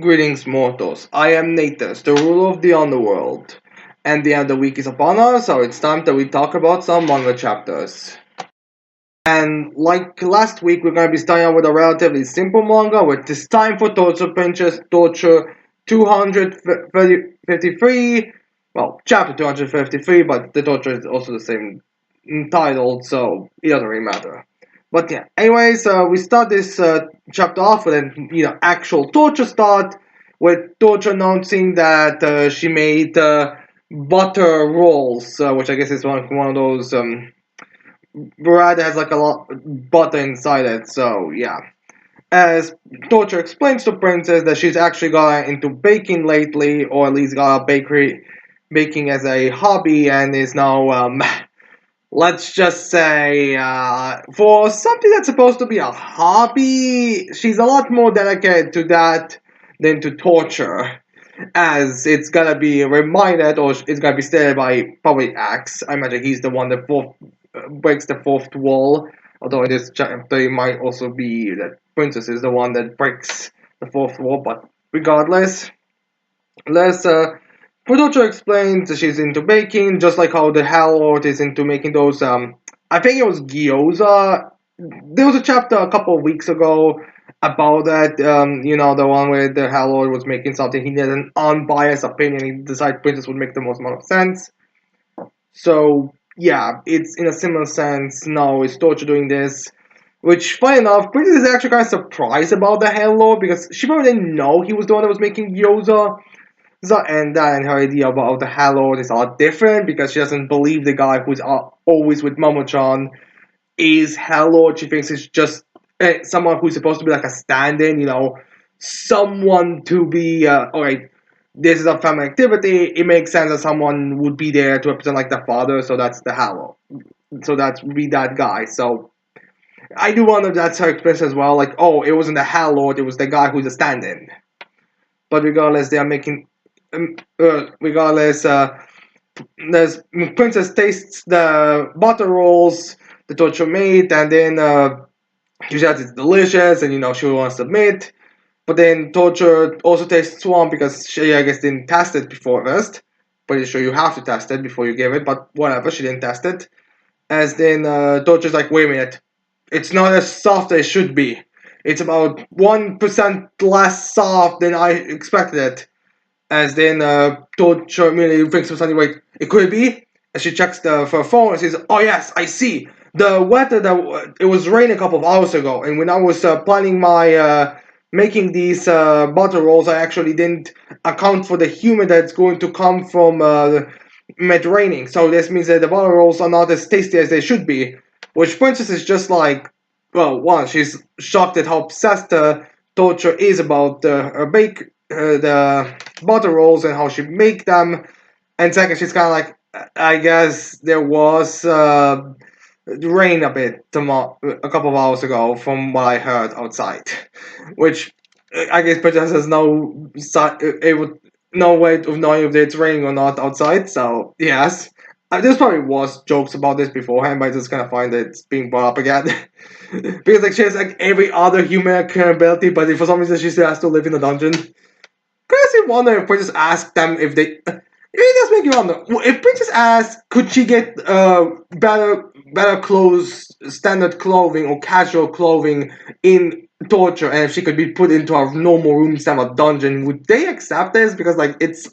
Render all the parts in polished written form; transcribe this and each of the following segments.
Greetings, mortals. I am Natus, the ruler of the underworld. And the end of the week is upon us, so it's time that we talk about some manga chapters. And like last week, we're going to be starting out with a relatively simple manga, with this time for Torture Princess, Torture 253. Well, chapter 253, but the torture is also the same title, so it doesn't really matter. But yeah, anyways, we start this chapter off with an actual torture start, with torture announcing that she made butter rolls, which I guess is one of those bread that has like a lot butter inside it. So yeah, as torture explains to Princess that she's actually got into baking lately, or at least got a baking as a hobby, and is now let's just say, for something that's supposed to be a hobby, she's a lot more dedicated to that than to torture. As it's gonna be reminded, or it's gonna be stated by probably Axe. I imagine he's the one that breaks the fourth wall. Although in this chapter, it might also be that Princess is the one that breaks the fourth wall. But regardless, let's Fudocho explains that she's into baking, just like how the Hell Lord is into making those, I think it was gyoza. There was a chapter a couple of weeks ago about that, the one where the Hell Lord was making something. He needed an unbiased opinion. He decided Princess would make the most amount of sense. So, yeah, it's in a similar sense. Now, it's Torture doing this. Which, funny enough, Princess is actually kind of surprised about the Hell Lord because she probably didn't know he was the one that was making gyoza. So, and her idea about the Hallowed is a lot different because she doesn't believe the guy who's always with Momo-chan is Hallowed. She thinks it's just someone who's supposed to be like a stand-in, someone to be, alright, this is a family activity. It makes sense that someone would be there to represent like the father, so that's the Hallowed. So that's be that guy. So I do wonder if that's her experience as well. Like, oh, it wasn't the Hallowed, it was the guy who's a stand-in. But regardless, they are making regardless, there's Princess tastes the butter rolls the Torture made, and then she says it's delicious, and she wants to submit. But then Torture also tastes one because she, I guess, didn't test it before first. Pretty sure you have to test it before you give it, but whatever, she didn't test it. As then Torture's like, wait a minute, it's not as soft as it should be. It's about 1% less soft than I expected it. As then Torture immediately thinks of something like, it could be? As she checks her phone and says, oh yes, I see. The weather that it was raining a couple of hours ago, and when I was planning my making these butter rolls, I actually didn't account for the humid that's going to come from mid raining. So this means that the butter rolls are not as tasty as they should be. Which Princess is just like, well, one, she's shocked at how obsessed Torture is about her the butter rolls and how she make them. And second, she's kind of like, I guess there was rain a bit a couple of hours ago from what I heard outside, which I guess Princess has no way of knowing if it's raining or not outside. So yes. There's probably was jokes about this beforehand, but I just kind of find that it's being brought up again. Because like she has like every other human ability, but for some reason she still has to live in a dungeon. Crazy wonder if Princess asked them if they. It does make you wonder. If Princess asked, could she get better clothes, standard clothing or casual clothing in Torture, and if she could be put into a normal room instead of a dungeon, would they accept this? Because like it's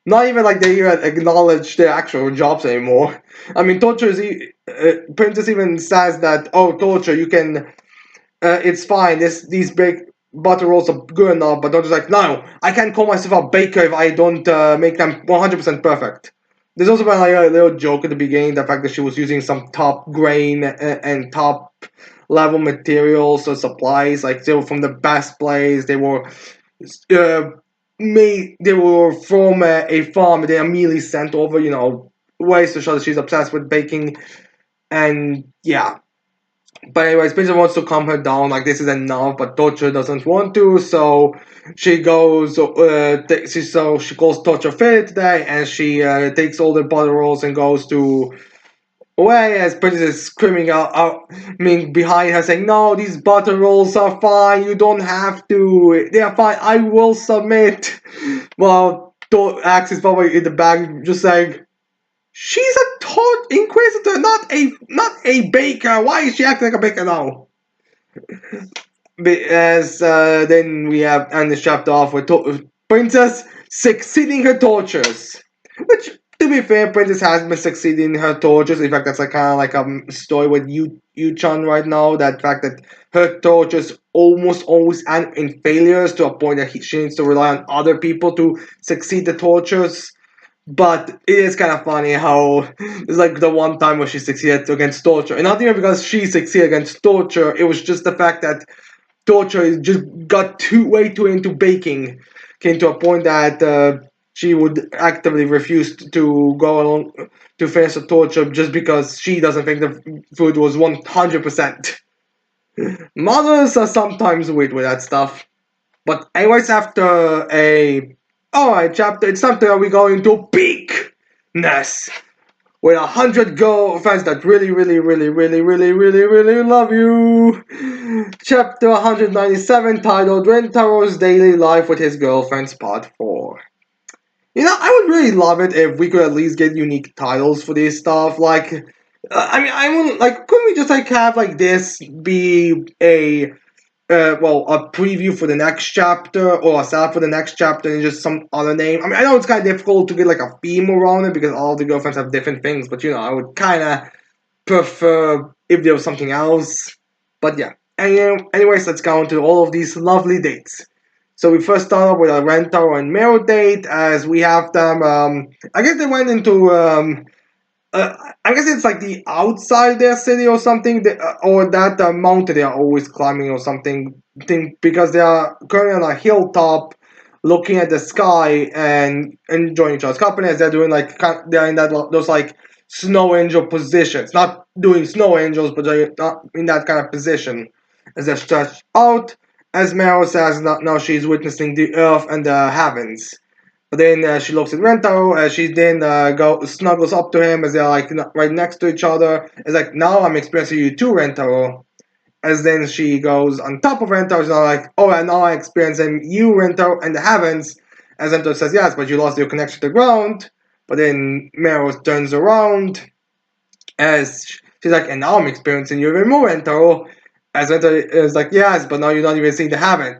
not even like they even acknowledge their actual jobs anymore. I mean, Princess even says that, oh, Torture, you can. It's fine. These big butter rolls are good enough, but Torture's like, no, I can't call myself a baker if I don't make them 100% perfect. There's also been like a little joke at the beginning, the fact that she was using some top grain and top level materials or supplies, like they were from the best place. They were they were from a farm. They immediately sent over, ways to show that she's obsessed with baking. And yeah, but anyways, Princess wants to calm her down, like this is enough, but Torture doesn't want to, so she goes, she calls Torture Fair today, and she takes all the butter rolls and goes to away as Princess is screaming I mean, behind her saying, "No, these butter rolls are fine. You don't have to. They are fine. I will submit." Well, Axe is probably in the back, just saying, "She's a taught inquisitor, not a baker. Why is she acting like a baker now?" As then we have end this chapter off with Princess succeeding her tortures, which, to be fair, Princess has been succeeding in her tortures. In fact, that's like kind of like a story with Yu-chan right now. That fact that her tortures almost always end in failures to a point that she needs to rely on other people to succeed the tortures. But it is kind of funny how it's like the one time where she succeeded against torture, and not even because she succeeded against torture. It was just the fact that torture just got way too into baking, came to a point that she would actively refuse to go along to finish the torture just because she doesn't think the food was 100%. Mothers are sometimes weird with that stuff. But anyways, after a alright chapter, it's time that we go into peakness with 100 girlfriends that really, really, really, really, really, really, really love you. Chapter 197, titled Rentaro's Daily Life with His Girlfriends, Part 4. I would really love it if we could at least get unique titles for this stuff. Like, I want, like, couldn't we just, like, have, like, this be a preview for the next chapter or a setup for the next chapter and just some other name. I mean, I know it's kind of difficult to get like a theme around it because all the girlfriends have different things, but I would kind of prefer if there was something else. But yeah. Anyways, let's go into all of these lovely dates. So we first start off with a Rentaro and Mero date as we have them. I guess they went into I guess it's like the outside their city or something, or that mountain they are always climbing or something. Think because they are currently on a hilltop, looking at the sky and enjoying each other's company as they're doing like they're in that those like snow angel positions, not doing snow angels, but they're not in that kind of position as they're stretched out. As Meryl says, now she's witnessing the earth and the heavens. But then she looks at Rentaro as she then go snuggles up to him as they're like right next to each other. It's like, now I'm experiencing you too, Rentaro. As then she goes on top of Rentaro, she's like, oh, and now I'm experiencing you, Rentaro, and the heavens. As Rentaro says, yes, but you lost your connection to the ground. But then Meryl turns around as she's like, and now I'm experiencing you even more, Rentaro. As Rentaro is like, yes, but now you're not even seeing the heavens,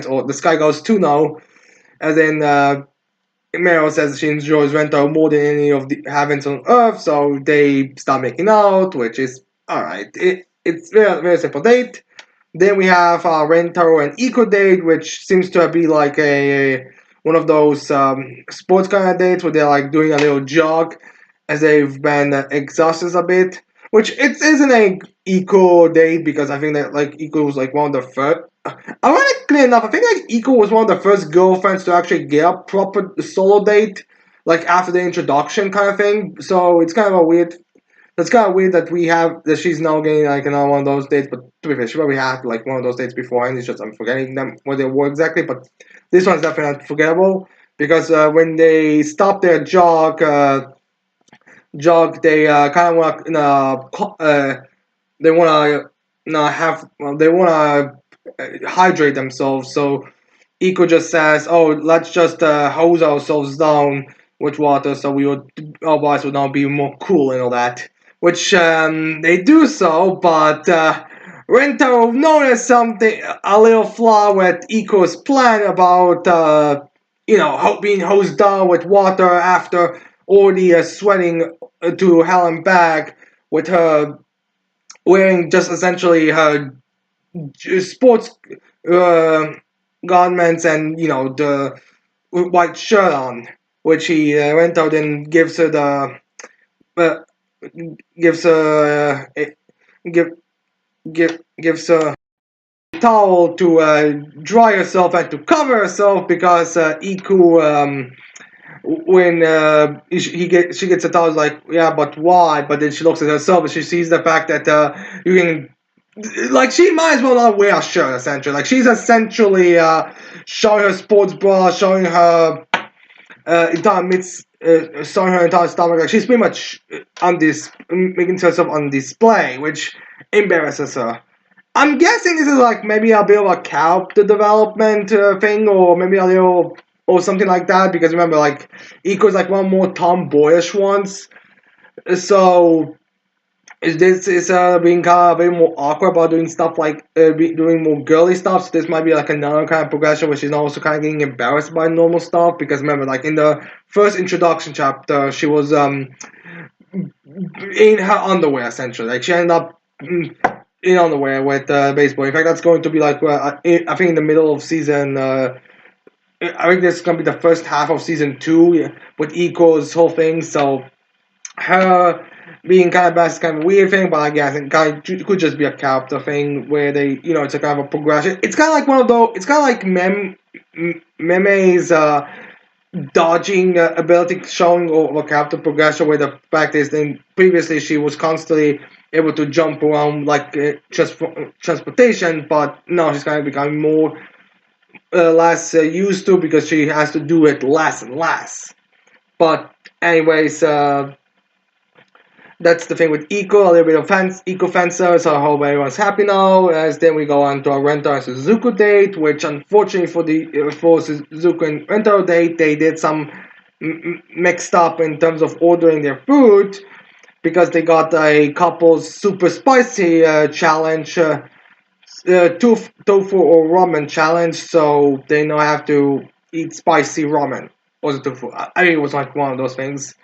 or the sky goes too now. And then Meryl says she enjoys Rentaro more than any of the heavens on Earth, so they start making out, which is alright. It's very, very simple date. Then we have Rentaro and Eco date, which seems to be like a one of those sports kind of dates where they're like doing a little jog as they've been exhausted a bit. Which it isn't a Eco date because I think that like Eco was like one of the first. Ironically enough, I think like Eco was one of the first girlfriends to actually get a proper solo date, like after the introduction kind of thing. So it's kind of a weird. It's kind of weird that we have that she's now getting like another one of those dates. But to be fair, she probably had like one of those dates before, and it's just I'm forgetting them what they were exactly. But this one's definitely unforgettable because when they stop their jog, they kind of want they want to have well, they want to hydrate themselves. So Eco just says, "Oh, let's just hose ourselves down with water, so we would our bodies would now be more cool and all that." Which they do so, but Rento noticed something, a little flaw with Eco's plan about being hosed down with water after already sweating to hell and back with her wearing just essentially her sports uh, garments and the white shirt on, which he went out and uh, gives her give gives her a towel to dry herself and to cover herself because Iku when she gets a towel is like, yeah, but why? But then she looks at herself and she sees the fact that you can like she might as well not wear a shirt essentially. Like she's essentially showing her sports bra, showing her entire midst, showing her entire stomach. Like she's pretty much on this, making herself on display, which embarrasses her. I'm guessing this is like maybe a bit of a character development thing, or maybe a little, or something like that. Because remember, like Eco's like one more tomboyish ones, so this is being kind of a bit more awkward about doing stuff like doing more girly stuff. So this might be like another kind of progression where she's also kind of getting embarrassed by normal stuff. Because remember, like in the first introduction chapter, she was in her underwear essentially. Like she ended up in underwear with baseball. In fact, that's going to be like I think in the middle of season. I think this is gonna be the first half of season 2 with Eco's whole thing. So her being kind of best kind of weird thing, but I guess it kind of could just be a character thing where they, it's a kind of a progression. It's kind of like one of those. It's kind of like Meme's dodging ability showing of a character progression, where the fact is, then previously she was constantly able to jump around like transportation, but now she's kind of becoming more less used to because she has to do it less and less. But anyways, that's the thing with Eco, a little bit of Eco Fencer, so I hope everyone's happy now. As then we go on to our Renta and Suzuku date, which unfortunately for Suzuku and Renta date, they did some mixed up in terms of ordering their food because they got a couple's super spicy challenge, tofu or ramen challenge, so they now have to eat spicy ramen. Was it tofu? I think it was like one of those things.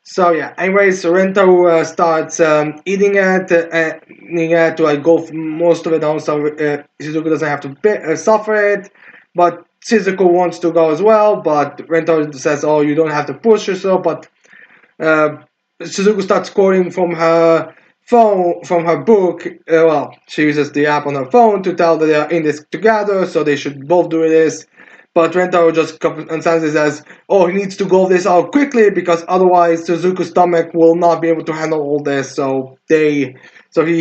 So yeah, anyways, Sorrento starts eating it to like go most of it down, so Shizuku doesn't have to suffer it. But Shizuku wants to go as well, but Rento says, "Oh, you don't have to push yourself." But uh, Shizuku starts quoting from her phone, from her book. Well, she uses the app on her phone to tell that they are in this together, so they should both do this. But Rentaro just understands this as, oh, he needs to go this out quickly because otherwise Suzuku's stomach will not be able to handle all this. So he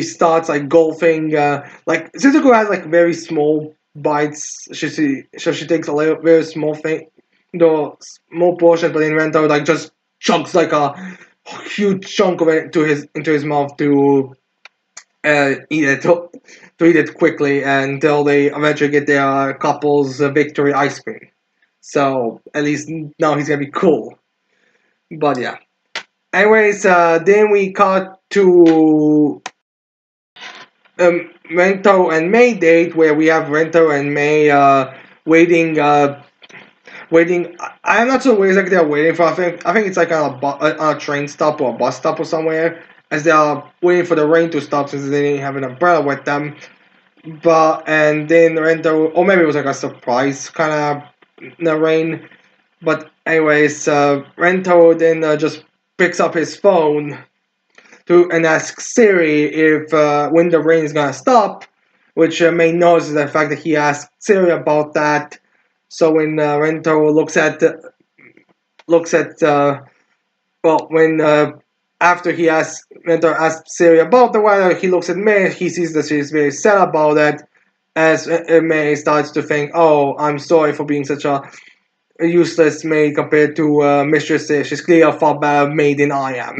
starts like golfing. Like Suzuku has like very small bites. So she takes a little, very small thing, small portion. But in Rentaro like just chunks like a huge chunk of it to his into his mouth to eat it to eat it quickly until they eventually get their couple's victory ice cream. So at least now he's gonna be cool. But yeah. Anyways, then we cut to Rento and May date where we have Rento and May waiting. Waiting. I'm not sure where exactly they're waiting for. I think it's like on a train stop or a bus stop or somewhere, as they are waiting for the rain to stop since they didn't have an umbrella with them. But and then Rento, or maybe it was like a surprise kind of rain. But anyways, Rento then just picks up his phone to and asks Siri if when the rain is gonna stop, which May knows the fact that he asked Siri about that. So when Rento looks at well when after he asks Rento asks Siri about the weather, he looks at May. He sees that she's very sad about it. As May starts to think, "Oh, I'm sorry for being such a useless maid compared to Mistress. She's clearly a far better maid than I am."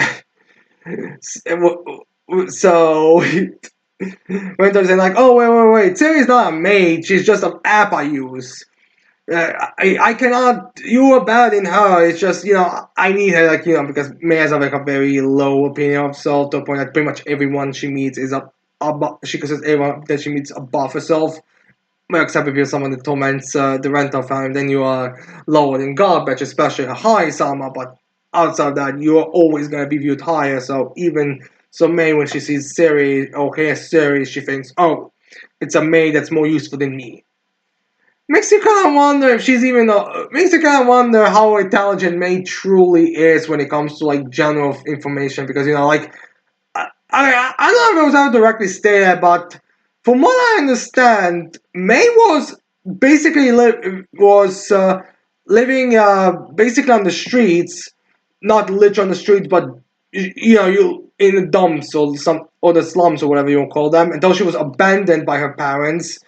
So Rento's saying like, "Oh wait, Siri's not a maid. She's just an app I use. I cannot. You are better than her. It's just I need her because May has like a very low opinion of herself to the point that pretty much everyone she meets is she considers everyone that she meets above herself. Well, except if you're someone that torments the rental family, then you are lower than garbage, especially a high Sama. But outside of that, you are always gonna be viewed higher. So even so, May when she sees Siri or hears Siri, she thinks, oh, it's a May that's more useful than me. Makes you kind of wonder if she's even. Makes you kind of wonder how intelligent May truly is when it comes to like general information. Because like I don't know if it was ever directly stated, but from what I understand, May was basically was living basically on the streets, not literally on the streets, but you in the dumps or the slums or whatever you want to call them, until she was abandoned by her parents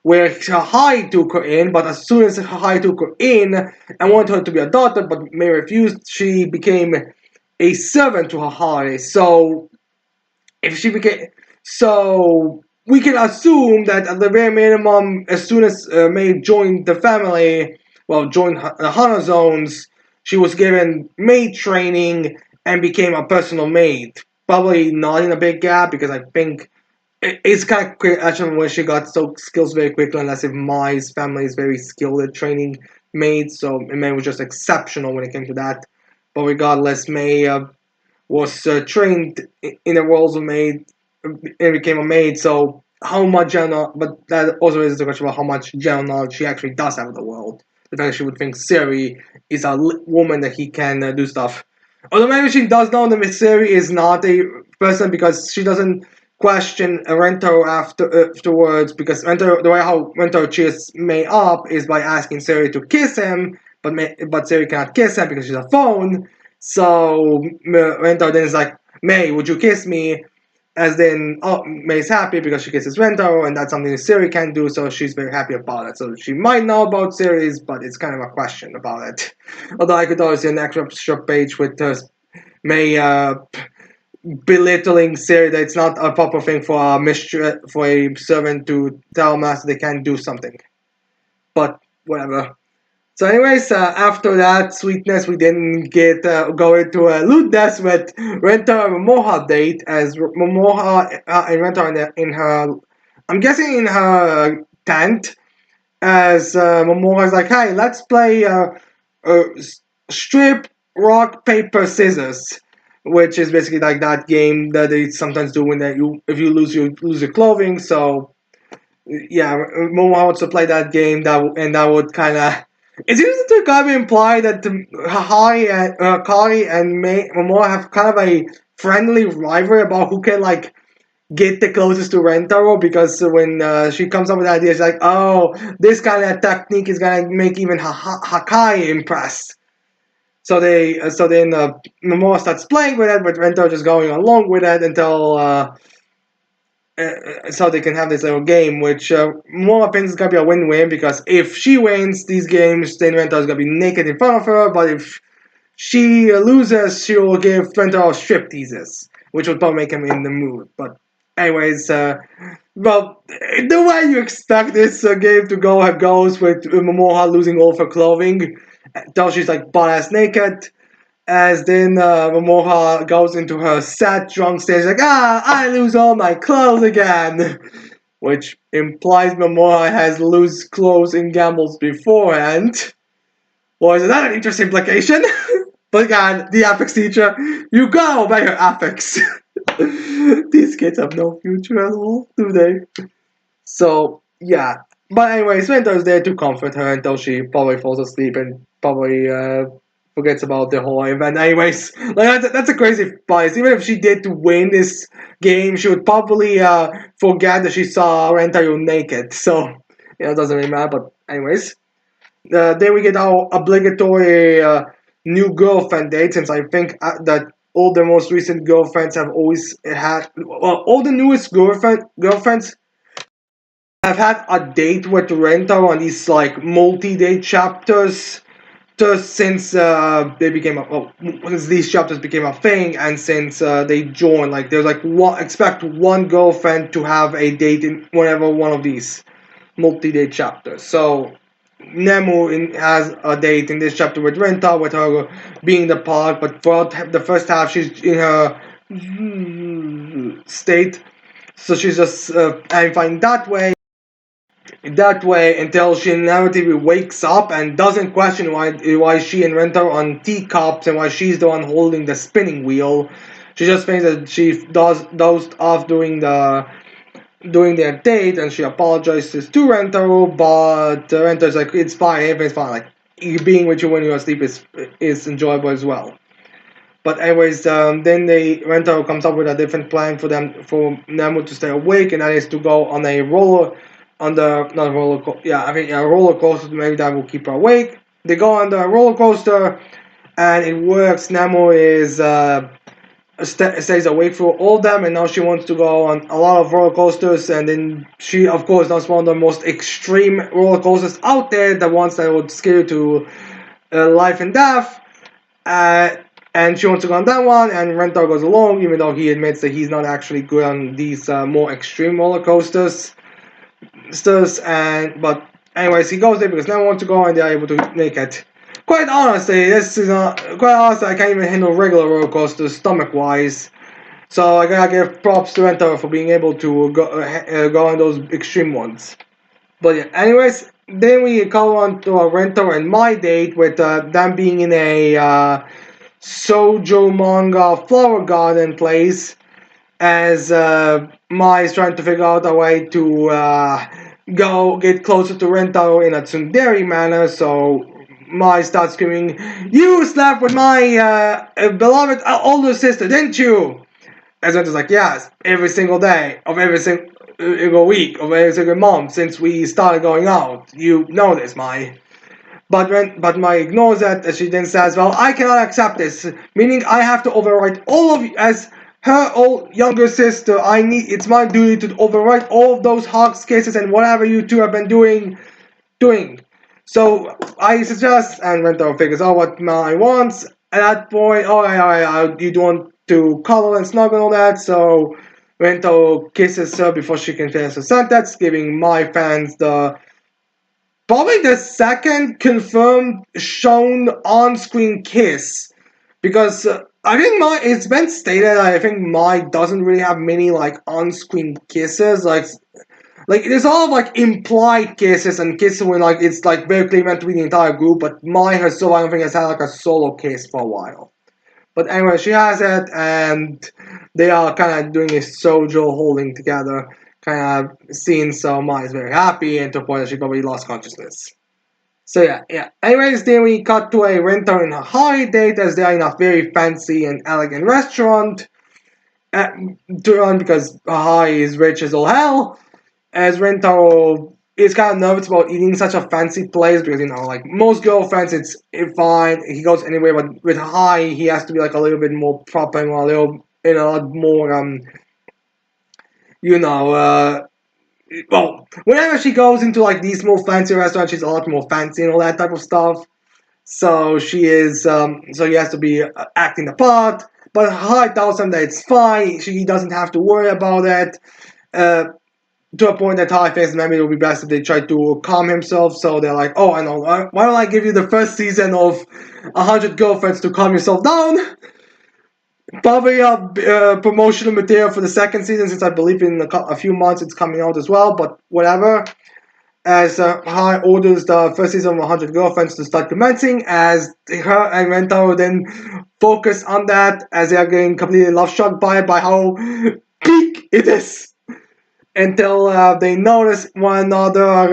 where Hahai took her in, but as soon as Hahai took her in and wanted her to be a daughter, but May refused, she became a servant to Hahai. So if she became, so we can assume that at the very minimum, as soon as May joined the family, well, joined the Hana zones, she was given maid training and became a personal maid. Probably not in a big gap because I think it's kind of quick actually when she got so skills very quickly, unless if Mai's family is very skilled at training maids, so May was just exceptional when it came to that. But regardless, May was trained in the roles of maid and became a maid. So how much general, but that also raises the question about how much general knowledge she actually does have of the world. The fact that she would think Siri is a woman that he can do stuff. Although maybe she does know that Miss Siri is not a person because she doesn't question Rento afterwards because Rento, the way how Rento cheers May up is by asking Siri to kiss him, but Siri cannot kiss him because she's a phone. So Rento then is like, May, would you kiss me? As then, oh, May's happy because she kisses Rento, and that's something Siri can do, so she's very happy about it. So she might know about Series, but it's kind of a question about it. Although I could always see an extra page with May belittling Siri that it's not a proper thing for a mistress, for a servant to tell master they can't do something. But whatever. So, anyways, after that sweetness, we didn't get go into a lewdness with Renta and Momoha date as Momoha and Renta in her, I'm guessing in her tent, as Momoha's like, hey, let's play uh, strip, rock, paper, scissors, which is basically like that game that they sometimes do when if you lose your clothing. So yeah, Momoha wants to play that game that would kind of. It seems to kind of imply that Kari and Momoa have kind of a friendly rivalry about who can like get the closest to Rentaro because when she comes up with that idea, she's like, oh, this kind of technique is gonna make even Hakai impressed. So then Momoa starts playing with it, but Rentaro just going along with it until so they can have this little game, which more opinions is gonna be a win-win because if she wins these games, then Rentaro is gonna be naked in front of her. But if she loses, she will give Rentaro strip teases, which would probably make him in the mood. But anyways, well, the way you expect this game to go goes with Momoha losing all of her clothing until she's like butt ass naked. As then Momoha goes into her sad drunk stage, like, I lose all my clothes again. Which implies Momoha has loose clothes in gambles beforehand. Or is that an interesting implication? But God, the ethics teacher, you gotta obey her ethics. These kids have no future at all, do they? So, yeah. But anyways, Winter's there to comfort her until she probably falls asleep and probably forgets about the whole event. Anyways, like that's a crazy bias. Even if she did to win this game, she would probably forget that she saw Rentaru naked. So, yeah, it doesn't really matter. But anyways, then we get our obligatory new girlfriend date since I think that all the most recent girlfriends have always had, well, all the newest girlfriends have had a date with Rento on these like multi-date chapters just since they became since these chapters became a thing and since they joined, like there's like expect one girlfriend to have a date in whatever one of these multi-date chapters. So Nemu has a date in this chapter with Renta, with her being in the park, but for the first half she's in her state, so she's just having fun that way until she inevitably wakes up and doesn't question why she and Renta are on teacups and why she's the one holding the spinning wheel. She just thinks that she dozed off during their date and she apologizes to Rento, but Rento's like, it's fine, everything's fine. Like being with you when you're asleep is enjoyable as well. But anyways, then Rento comes up with a different plan for Nemu to stay awake, and that is to go on a roller on the not roller coaster. Yeah, I think a roller coaster. Maybe that will keep her awake. They go on the roller coaster, and it works. Nemo is stays awake for all of them, and now she wants to go on a lot of roller coasters. And then she, of course, does one of the most extreme roller coasters out there, the ones that would scare you to life and death. Uh, and she wants to go on that one, and Rentaro goes along, even though he admits that he's not actually good on these more extreme roller coasters. But anyways, he goes there because no one wants to go, and they're able to make it. Quite honestly, I can't even handle regular roller coasters stomach-wise. So I gotta give props to Rentaro for being able to go on those extreme ones. But yeah, anyways, then we go on to Rentaro and my date with them being in a Sojo manga flower garden place as Mai is trying to figure out a way to go get closer to Rentaro in a tsundere manner. So Mai starts screaming, "You slept with my beloved older sister, didn't you?" As Rentaro's like, "Yes, every single day of every single week of every single month since we started going out. You know this, Mai." But Mai ignores that, as she then says, "Well, I cannot accept this, meaning I have to overwrite all of you as her old younger sister. It's my duty to overwrite all of those Hawks cases and whatever you two have been doing. So I suggest," and Rentaro figures out what Mai wants. At that point, you don't want to cuddle and snuggle and all that, so Rentaro kisses her before she can finish her sentence, giving Mai fans probably the second confirmed shown on-screen kiss, because I think it's been stated. I think Mai doesn't really have many like on-screen kisses. Like there's a lot of like implied kisses and kisses when like it's like very clearly meant to be the entire group. But Mai herself, I don't think has had like a solo kiss for a while. But anyway, she has it, and they are kind of doing a sojo holding together kind of scene. So Mai is very happy, and to a point that she probably lost consciousness. So yeah. Anyways, then we cut to a Rentaro and Hahai date as they are in a very fancy and elegant restaurant. Because Hahai is rich as all hell, as Rentaro is kind of nervous about eating such a fancy place because like most girlfriends, it's fine. He goes anywhere, but with Hahai, he has to be like a little bit more proper and a lot more you know. Well, whenever she goes into like these more fancy restaurants, she's a lot more fancy and all that type of stuff. So she is, so he has to be acting the part. But Hahai tells him that it's fine. He doesn't have to worry about it. To a point that Hahai thinks maybe it would be best if they try to calm himself. So they're like, "Oh, I know. Why don't I give you the first season of 100 Girlfriends to calm yourself down?" Probably promotional material for the second season, since I believe in a few months it's coming out as well. But whatever. As Hahai orders the first season of 100 Girlfriends to start commencing, as her and Rentaro then focus on that, as they are getting completely love struck by how peak it is, until they notice one another.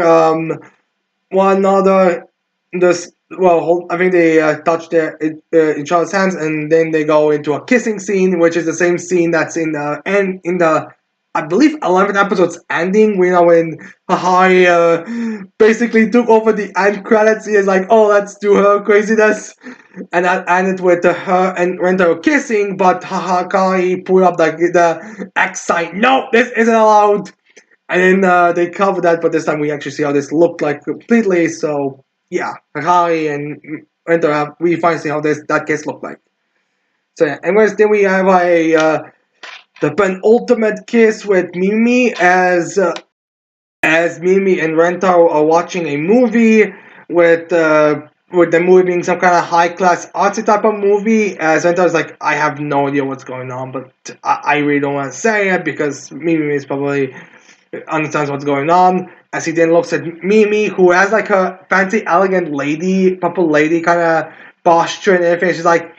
This well, I think they touch each other's hands, and then they go into a kissing scene, which is the same scene that's in the I believe 11th episode's ending. When Hahai basically took over the end credits. He is like, "Oh, let's do her craziness," and that ended with her and Rentaro kissing. But Hahai put up the X sign. "No, this isn't allowed." And then they cover that, but this time we actually see how this looked like completely. So yeah, Harry and Rentaro we finally see how that case looked like. So yeah, anyways, then we have the penultimate kiss with Mimi as Mimi and Rentaro are watching a movie with the movie being some kind of high class artsy type of movie. As Rentaro's like, "I have no idea what's going on, but I really don't want to say it because Mimi is probably understands what's going on." As he then looks at Mimi, who has like a fancy, elegant lady, purple lady kind of posture and everything. She's like,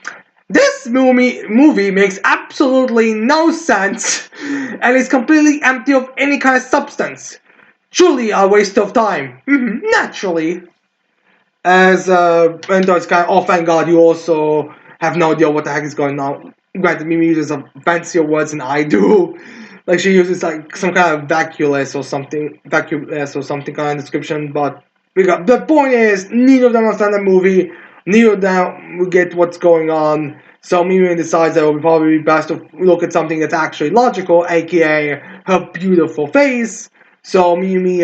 "This movie makes absolutely no sense and is completely empty of any kind of substance. Truly a waste of time." Naturally. As Rento is kind of, "Oh, thank God, you also have no idea what the heck is going on." Granted, Mimi uses some fancier words than I do. Like she uses like some kind of vacuoless or something kind of description. But the point is, neither of them understand the movie. Neither of them get what's going on. So Mimi decides that it would probably be best to look at something that's actually logical, aka her beautiful face. So Mimi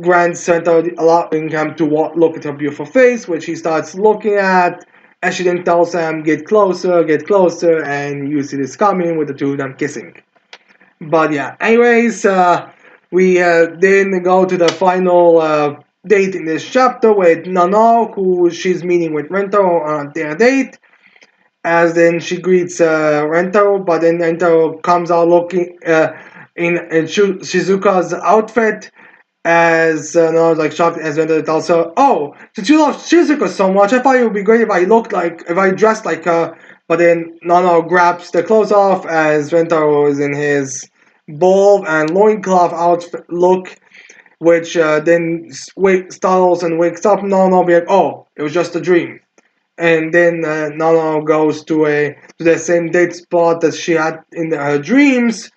grants Santa allowing him to look at her beautiful face, which he starts looking at. And she then tells him, get closer, and you see this coming with the two of them kissing. But yeah, anyways, we then go to the final date in this chapter with Nano, who she's meeting with Rento on their date. As then she greets Rento, but then Rento comes out looking in Shizuka's outfit. As no, like shocked as Rento tells her, "Oh, since you love Shizuka so much, I thought it would be great if I dressed like her." But then Nano grabs the clothes off as Rento is in his bulb and loincloth outfit look, which then startles and wakes up Nano, be like, "Oh, it was just a dream." And then Nano goes to the same date spot that she had in her dreams.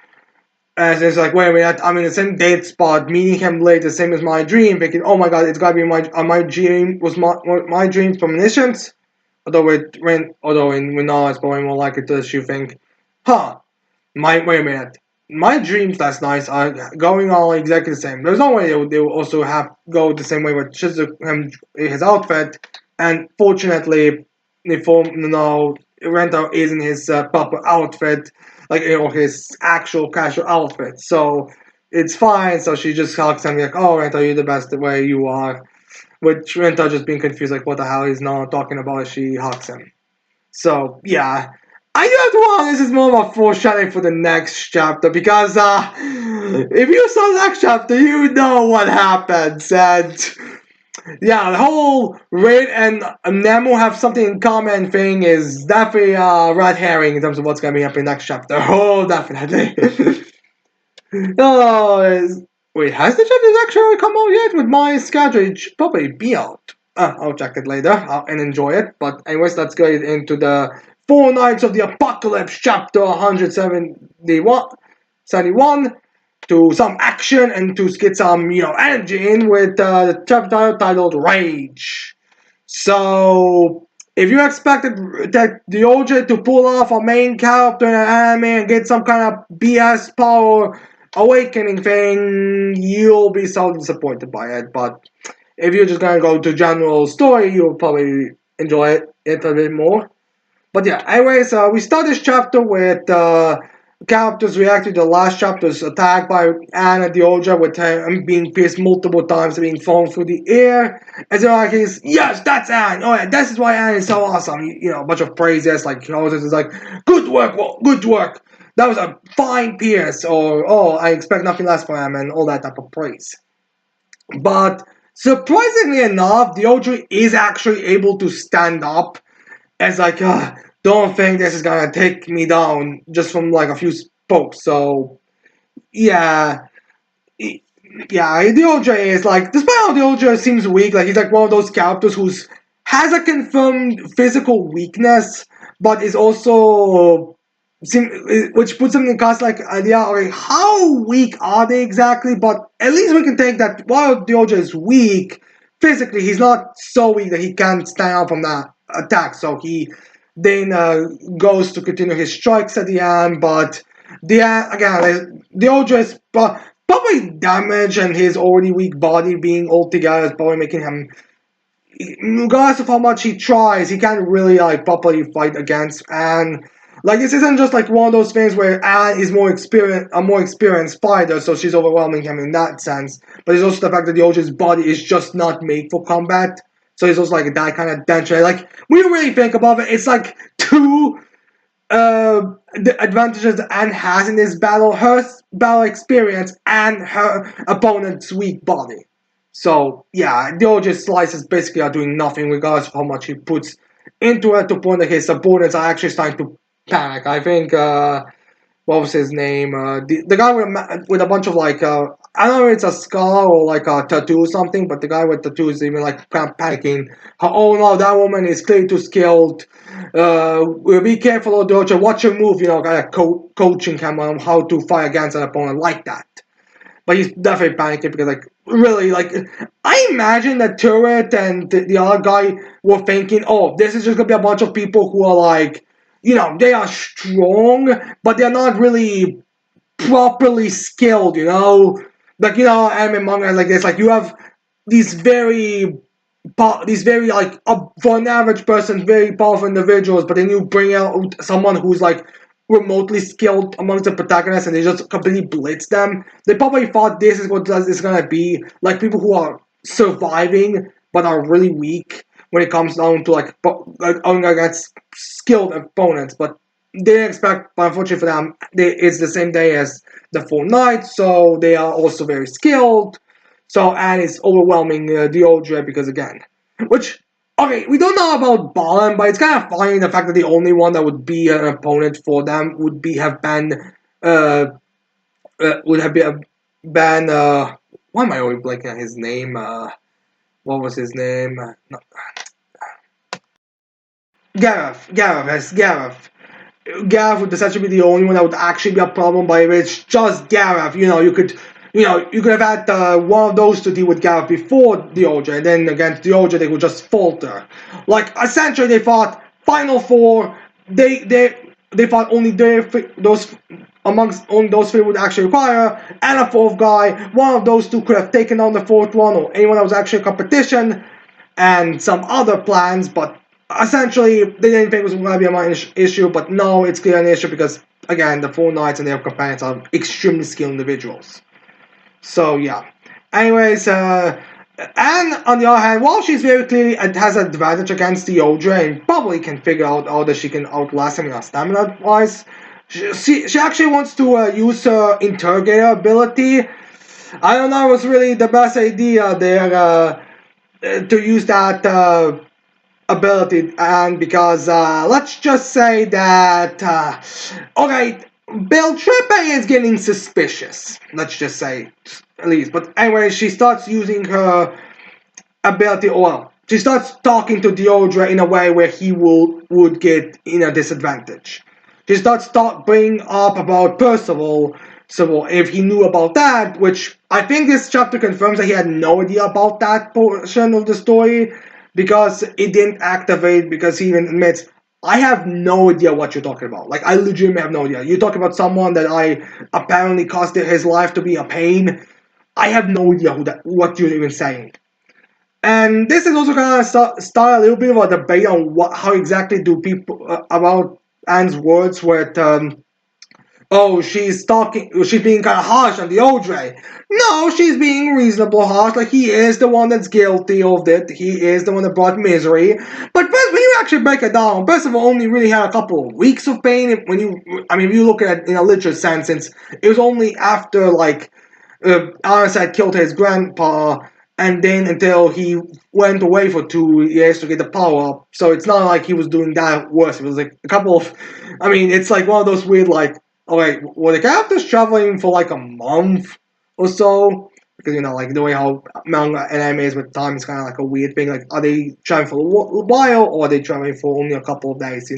As it's like, wait a minute, I'm in the same date spot, meeting him late, the same as my dream, thinking, oh my god, it's gotta be my dream, was my dream's premonitions? Although in Nano it's probably more likely to she think, huh, wait a minute, my dreams last night are going on exactly the same. There's no way they will also go the same way with Shizuka, his outfit. And fortunately, Rento is in his proper outfit, like his actual casual outfit. So it's fine. So she just hugs him like, "Oh, Rento, you're the best the way you are." With Rento just being confused, like, "What the hell is Nana talking about?" She hugs him. So yeah, I just want this is more of a foreshadowing for the next chapter because if you saw the next chapter, you know what happens and. Yeah, the whole Raid and Nemo have something in common thing is definitely red herring in terms of what's gonna be happening next chapter. Oh, definitely. Wait, has the chapter actually come out yet? With my schedule, it should probably be out. I'll check it later and enjoy it. But anyways, let's get into the Four Nights of the Apocalypse chapter 171. 71 to some action and to get some, energy in with the chapter titled Rage. So, if you expected the OJ to pull off a main character in an anime and get some kind of BS power awakening thing, you'll be so disappointed by it. But if you're just gonna go to general story, you'll probably enjoy it a bit more. But yeah, anyways, we start this chapter with characters reacting to the last chapter's attack by Anne and Dioja with him being pierced multiple times and being thrown through the air. And so like he's, yes, that's Anne. Oh yeah, this is why Anne is so awesome. A bunch of praises like Moses is like, good work, good work. That was a fine pierce, or oh, I expect nothing less from him, and all that type of praise. But surprisingly enough, Dioja is actually able to stand up as like, don't think this is gonna take me down just from like a few spokes. So yeah, the OJ is like, despite how the OJ seems weak, like he's like one of those characters who's has a confirmed physical weakness, but is also which puts him in cast like idea, okay, how weak are they exactly? But at least we can take that while the OJ is weak physically, he's not so weak that he can't stand up from that attack. So he then goes to continue his strikes at the end, but the OJ is probably damaged, and his already weak body being altogether is probably making him, regardless of how much he tries, he can't really like properly fight against Anne. Like this isn't just like one of those things where Anne is a more experienced fighter, so she's overwhelming him in that sense. But it's also the fact that the OJ's body is just not made for combat. So it's also like that kind of danger. Like when you really think about it, it's like two the advantages that Anne has in this battle: her battle experience and her opponent's weak body. So yeah, the OJ slices basically are doing nothing regardless of how much he puts into it, to the point that his opponents are actually starting to panic. I think what was his name? The guy with a bunch of like I don't know if it's a scar or like a tattoo or something, but the guy with tattoos is even like panicking. Oh no, that woman is clearly too skilled. We'll be careful, Doja. Watch your move. Kind of coaching him on how to fight against an opponent like that. But he's definitely panicking because like really, like, I imagine that Turret and the other guy were thinking, oh, this is just gonna be a bunch of people who are like, they are strong, but they're not really properly skilled, like, anime manga like this, like, you have these very like, for an average person, very powerful individuals, but then you bring out someone who's like remotely skilled amongst the protagonists, and they just completely blitz them. They probably thought this is what it's gonna be, like people who are surviving but are really weak when it comes down to like going against skilled opponents. But they didn't expect, but unfortunately for them, it's the same day as the full night, so they are also very skilled. So, and it's overwhelming the old Dread because, again, which, okay, we don't know about Ballin, but it's kind of funny the fact that the only one that would be an opponent for them have been, uh, would have been, why am I always blanking on his name? What was his name? No, Gareth. Gareth would essentially be the only one that would actually be a problem, but if it's just Gareth, you could have had one of those to deal with Gareth before the OJ, and then against the OJ they would just falter. Like, essentially they thought Final Four, they thought only those amongst only those three would actually require, and a fourth guy. One of those two could have taken on the fourth one, or anyone that was actually a competition, and some other plans, but essentially they didn't think it was going to be a minor issue, but no, it's clearly an issue because, again, the Four Knights and their companions are extremely skilled individuals. So, yeah. Anyways, and on the other hand, while she's very clearly has an advantage against the Odra and probably can figure out how that she can outlast him in her stamina wise, she actually wants to use her interrogator ability. I don't know, it was really the best idea there to use that ability, and because let's just say that okay, Bill Trippe is getting suspicious. Let's just say, at least. But anyway, she starts using her ability. Well, she starts talking to Deodra in a way where he would get in a disadvantage. She starts bringing up about Percival. So if he knew about that, which I think this chapter confirms that he had no idea about that portion of the story, because it didn't activate, because he even admits, I have no idea what you're talking about. Like, I legitimately have no idea. You're talking about someone that I apparently caused his life to be a pain. I have no idea what you're even saying. And this is also going to start a little bit of a debate on how exactly do people about Anne's words with oh, she's being kind of harsh on the Odre. No, she's being reasonable harsh. Like, he is the one that's guilty of it. He is the one that brought misery. But when you actually break it down, Percival only really had a couple of weeks of pain. If you look at it in a literal sense, since it was only after, like, Arasad killed his grandpa, and then until he went away for 2 years to get the power up. So it's not like he was doing that worse. It was like a couple of, it's like one of those weird, like, okay, were the characters traveling for like a month or so? Because, like the way how manga and anime is with time is kind of like a weird thing. Like, are they traveling for a while, or are they traveling for only a couple of days?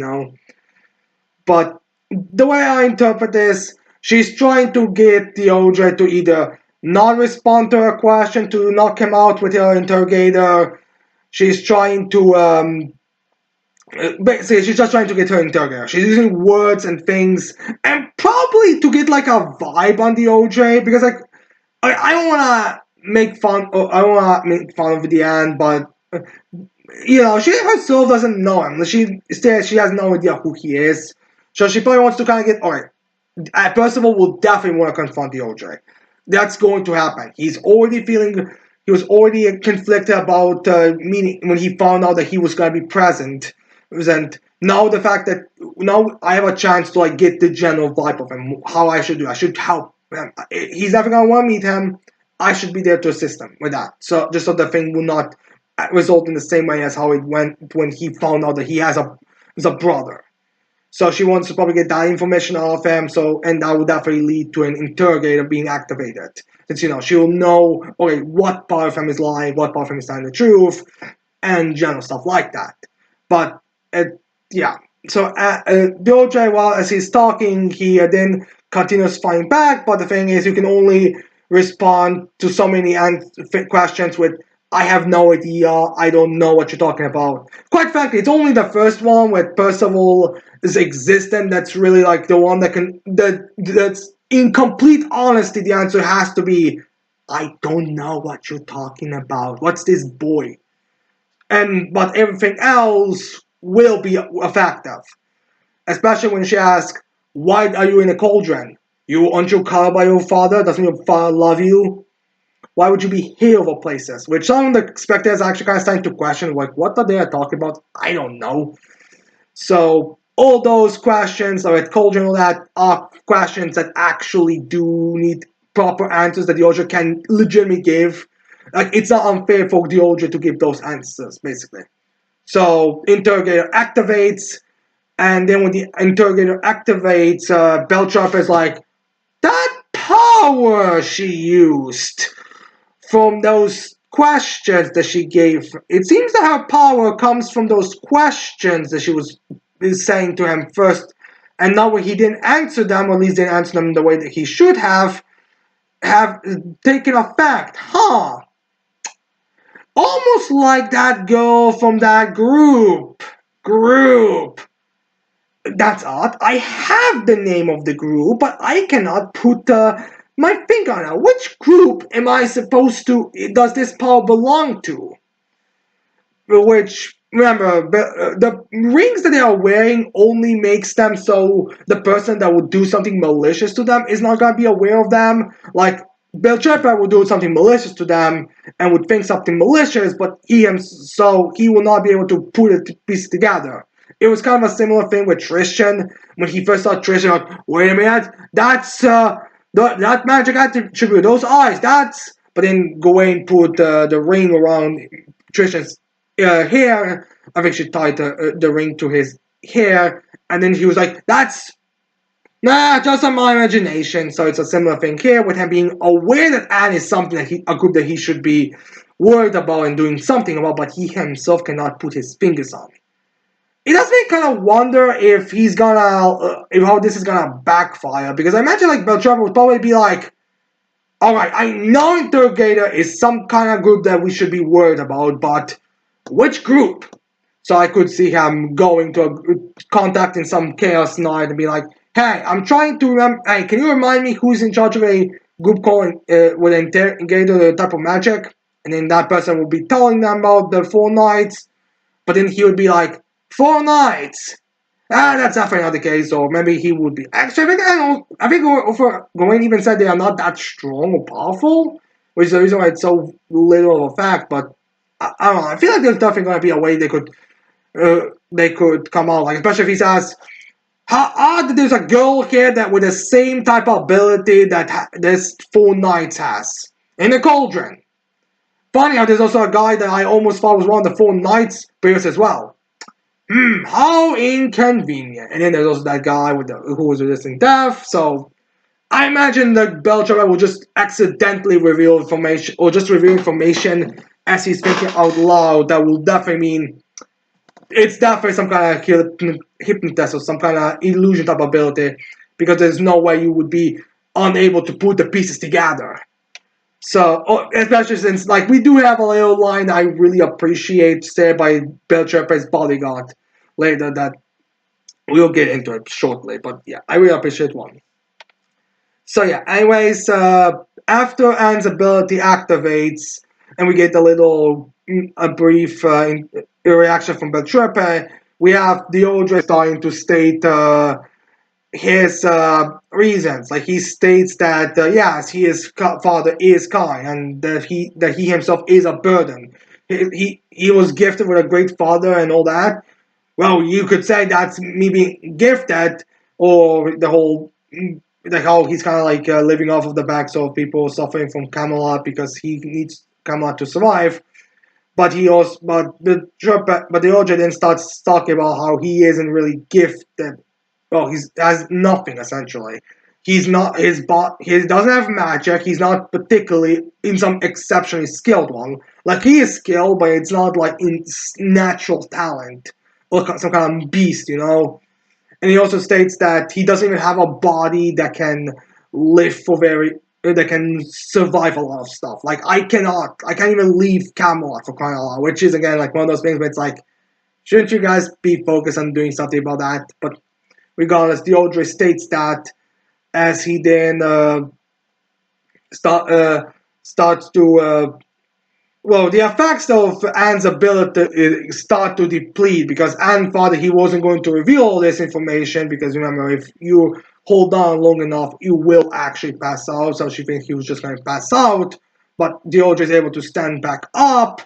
But the way I interpret this, she's trying to get the OJ to either not respond to her question, to knock him out with her interrogator. She's trying to basically, she's just trying to get her interrogator. She's using words and things, and probably to get like a vibe on the OJ, because, like, I don't want to make fun. Or I don't want to make fun of Deanne, but she herself doesn't know him. She has no idea who he is, so she probably wants to kind of get. Alright, Percival will definitely want to confront the OJ. That's going to happen. He was already conflicted about meaning when he found out that he was going to be present. And now the fact that now I have a chance to, like, get the general vibe of him, how I should do. I should help him. He's never going to want to meet him. I should be there to assist him with that. So just so the thing will not result in the same way as how it went when he found out that he has a brother. So she wants to probably get that information out of him. And that would definitely lead to an interrogator being activated. Since she'll know, okay, what part of him is lying, what part of him is telling the truth, and general stuff like that. But yeah. So Doja, while as he's talking, he then continues fighting back. But the thing is, you can only respond to so many questions with "I have no idea. I don't know what you're talking about." Quite frankly, it's only the first one where Percival is existent that's really like the one that's in complete honesty. The answer has to be, "I don't know what you're talking about. What's this boy?" And but everything else will be effective, especially when she asks, "Why are you in a cauldron? You aren't you called by your father? Doesn't your father love you? Why would you be here of all places?" Which some of the spectators actually kind of starting to question, like, what are they talking about? I don't know. So all those questions, or at cauldron, all that are questions that actually do need proper answers that the author can legitimately give. Like, it's not unfair for the author to give those answers, basically. So interrogator activates, and then when the interrogator activates, Beltrop is like, that power she used from those questions that she gave. It seems that her power comes from those questions that she was saying to him first, and now when he didn't answer them, or at least didn't answer them the way that he should have taken effect. Huh? Almost like that girl from that group. That's odd. I have the name of the group, but I cannot put my finger on it. Which group am I supposed to? Does this power belong to? Which, remember, the rings that they are wearing only makes them so the person that would do something malicious to them is not gonna be aware of them. Like Belchepa would do something malicious to them and would think something malicious, but he will not be able to put it piece together. It was kind of a similar thing with Tristan when he first saw Tristan. Like, wait a minute, that's that magic attribute, those eyes. That's. But then Gawain put the ring around Tristan's hair. I think she tied the ring to his hair, and then he was like, "That's nah, just on my imagination." So it's a similar thing here with him being aware that Anne is something that a group that he should be worried about and doing something about, but he himself cannot put his fingers on. It does me kind of wonder if he's gonna, if how this is gonna backfire, because I imagine like Beltrava would probably be like, all right, I know Interrogator is some kind of group that we should be worried about, but which group? So I could see him going to contacting some Chaos Knight and be like, hey, I'm trying to remember, hey, can you remind me who's in charge of a group called with Interrogator type of magic? And then that person will be telling them about the four knights, but then he would be like, four knights? Ah, that's definitely not the case, or maybe he would be. Actually, I think Gawain even said they are not that strong or powerful, which is the reason why it's so little of a fact. But I don't know. I feel like there's definitely going to be a way they could come out, like especially if he says, "How odd that there's a girl here that with the same type of ability that this four knights has in the cauldron." Funny how there's also a guy that I almost thought was one of the four knights players as well. How inconvenient. And then there's also that guy who was resisting death. So I imagine that Belcher will just accidentally reveal information, or just reveal information as he's thinking out loud. That will definitely mean it's definitely some kind of hypnotist or some kind of illusion type ability, because there's no way you would be unable to put the pieces together. So, especially since, like, we do have a little line I really appreciate said by Belcher's bodyguard later that we'll get into it shortly. But yeah, I really appreciate one. So yeah, anyways, after Anne's ability activates and we get a brief reaction from Beltrepe, we have Deodre starting to state his reasons. Like he states that yes, father is kind, and that he himself is a burden. He was gifted with a great father and all that. Well, you could say that's me being gifted, or the whole like how he's kind of like living off of the backs of people suffering from Camelot because he needs Camelot to survive. But he also, but the OJ then starts talking about how he isn't really gifted. Well, he has nothing essentially. He's not he doesn't have magic. He's not particularly in some exceptionally skilled one. Like he is skilled, but it's not like in natural talent or some kind of beast, you know. And he also states that he doesn't even have a body that can live for very that can survive a lot of stuff. Like I can't even leave Camelot for crying out loud, which is again like one of those things where it's like, shouldn't you guys be focused on doing something about that? But regardless, Diodre states that as he then start starts to well, the effects of Anne's ability start to deplete because Anne thought that he wasn't going to reveal all this information because remember, if you hold on long enough, you will actually pass out. So she thinks he was just going to pass out, but Deodra is able to stand back up.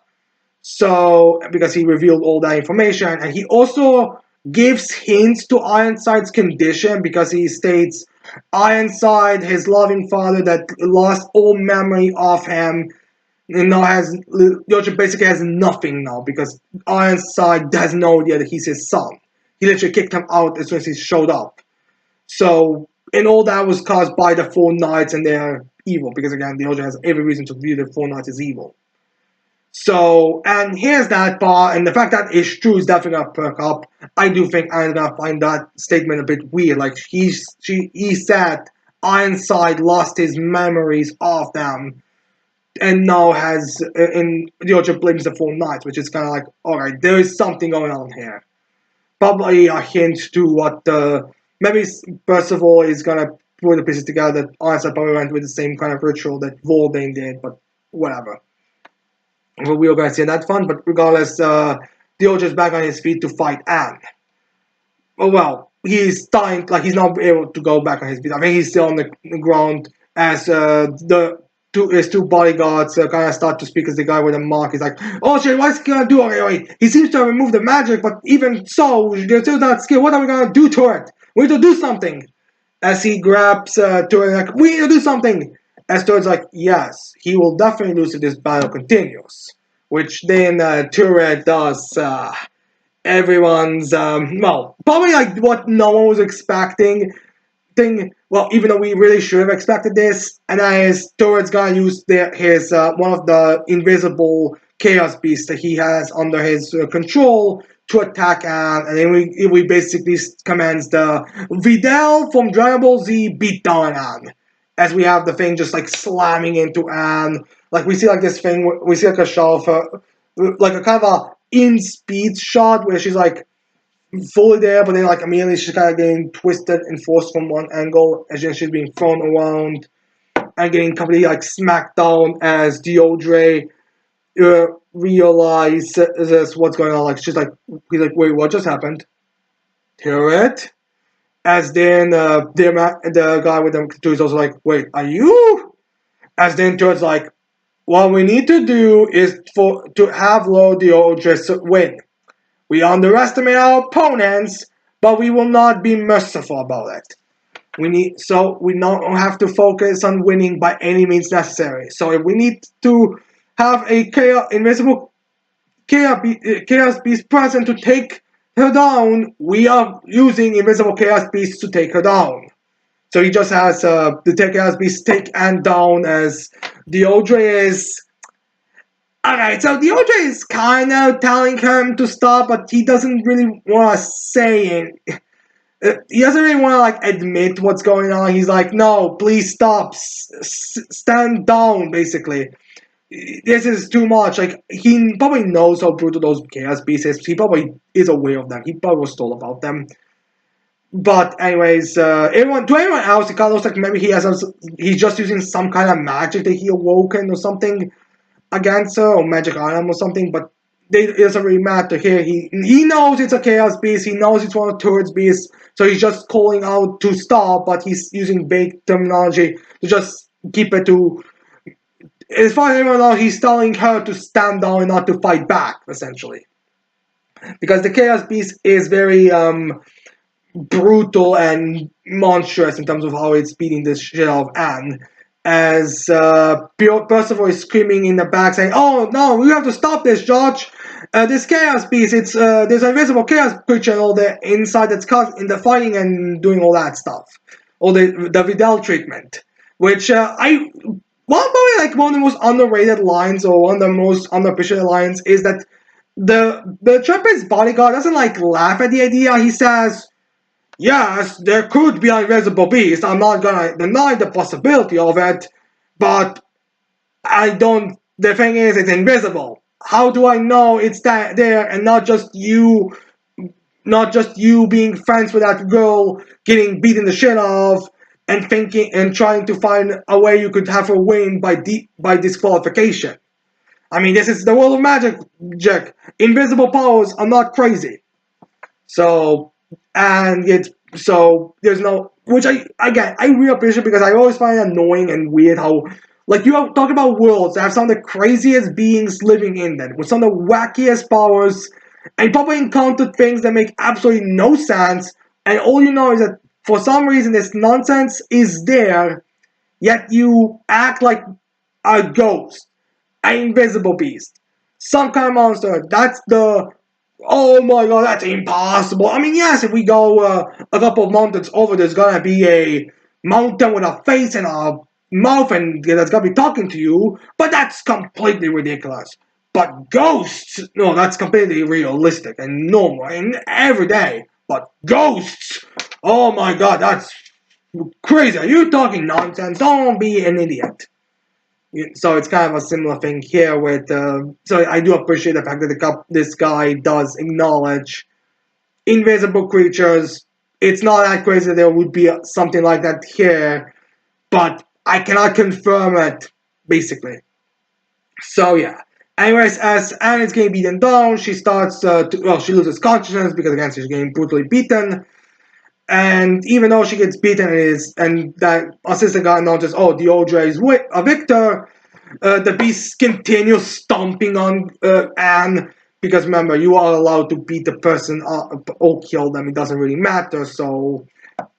So because he revealed all that information, and he also gives hints to Ironside's condition because he states Ironside, his loving father that lost all memory of him, now has Yoshi basically has nothing now because Ironside has no idea that he's his son. He literally kicked him out as soon as he showed up. So, and all that was caused by the Four Knights and their evil because again, Yoshi has every reason to view the Four Knights as evil. So, and here's that part, and the fact that it's true is definitely gonna perk up. I do think Iron's gonna find that statement a bit weird. Like he said Ironside lost his memories of them and now has in Georgia blames the Four Knights, which is kind of like, all right, there is something going on here. Probably a hint to what the maybe Percival is gonna put the pieces together. That Arthur probably went with the same kind of ritual that Volbane did, but whatever. Well, we are gonna see that fun, but regardless, Georgia's back on his feet to fight Anne. Oh well, he's starting like he's not able to go back on his feet. I think he's still on the ground as his two bodyguards kind of start to speak as the guy with a mark. He's like, "Oh shit, what's he gonna do? Okay, wait. He seems to have removed the magic, but even so, there's still that skill. What are we gonna do to it? We need to do something." As he grabs Turret, like, "We need to do something." As Turret's like, "Yes, he will definitely lose if this battle continues." Which then Turret does. Everyone's well, probably like what no one was expecting thing. Well, even though we really should have expected this, and that is Torred's gonna use his one of the invisible chaos beasts that he has under his control to attack Anne, and then we basically commands the Videl from Dragon Ball Z beat down Anne, as we have the thing just like slamming into Anne. Like we see like this thing, we see like a shot of her, like a kind of a in speed shot where she's like fully there, but then like immediately she's kind of getting twisted and forced from one angle as she's being thrown around and getting completely like smacked down as Deodre realizes what's going on. Like he's like, wait, what just happened? Hear it? As then the guy with them is also like, wait, are you? As then George's like, what we need to do is to have Lord Deodre win. We underestimate our opponents, but we will not be merciful about it. We don't have to focus on winning by any means necessary. So if we need to have a invisible chaos beast present to take her down, we are using invisible chaos beasts to take her down. So he just has the chaos beast take Anne down as Deodre is. Alright, so Deodre is kind of telling him to stop, but he doesn't really want to say it. He doesn't really want to like admit what's going on. He's like, "No, please stop, stand down." Basically, this is too much. Like he probably knows how brutal those chaos beasts is. He probably is aware of them. He probably was told about them. But anyways, to anyone else, it kind of looks like maybe he's just using some kind of magic that he awoken or something against her or magic item or something, but it doesn't really matter here. He knows it's a chaos beast, he knows it's one of Turret's beasts, so he's just calling out to stop, but he's using vague terminology to just keep it to. As far as anyone knows, he's telling her to stand down and not to fight back, essentially. Because the chaos beast is very brutal and monstrous in terms of how it's beating the shit out of Anne. As Percival is screaming in the back saying, "Oh no, we have to stop this, George! This chaos beast, it's there's an invisible chaos creature and all the inside that's caught in the fighting and doing all that stuff, all the Vidal treatment." Which one of the most underrated lines or one of the most underappreciated lines is that the Trumpet's bodyguard doesn't like laugh at the idea. He says, "Yes, there could be an invisible beast. I'm not gonna deny the possibility of it. but I don't. The thing is, it's invisible. How do I know it's that there and not just you being friends with that girl, getting beaten the shit off, and thinking and trying to find a way you could have her win by disqualification. I mean, this is the world of magic, Jack. Invisible powers are not crazy. So, and it's so there's no which I really appreciate because I always find it annoying and weird how like you have talk about worlds that have some of the craziest beings living in them with some of the wackiest powers and probably encountered things that make absolutely no sense and all you know is that for some reason this nonsense is there yet you act like a ghost, an invisible beast, some kind of monster. That's the oh my god, that's impossible. I mean, yes, if we go a couple of mountains over, there's gonna be a mountain with a face and a mouth and that's gonna be talking to you, but that's completely ridiculous. But ghosts, no, that's completely realistic and normal and everyday. But ghosts, oh my god, that's crazy. Are you talking nonsense? Don't be an idiot. So it's kind of a similar thing here with. So I do appreciate the fact that this guy does acknowledge invisible creatures. It's not that crazy that there would be something like that here, but I cannot confirm it. Basically, so yeah. Anyways, as Anne is getting beaten down, she starts she loses consciousness because again she's getting brutally beaten. And even though she gets beaten, and that assistant guy announces, "Oh, DeAndre is a victor." The beast continues stomping on Anne because remember, you are allowed to beat the person or kill them. It doesn't really matter. So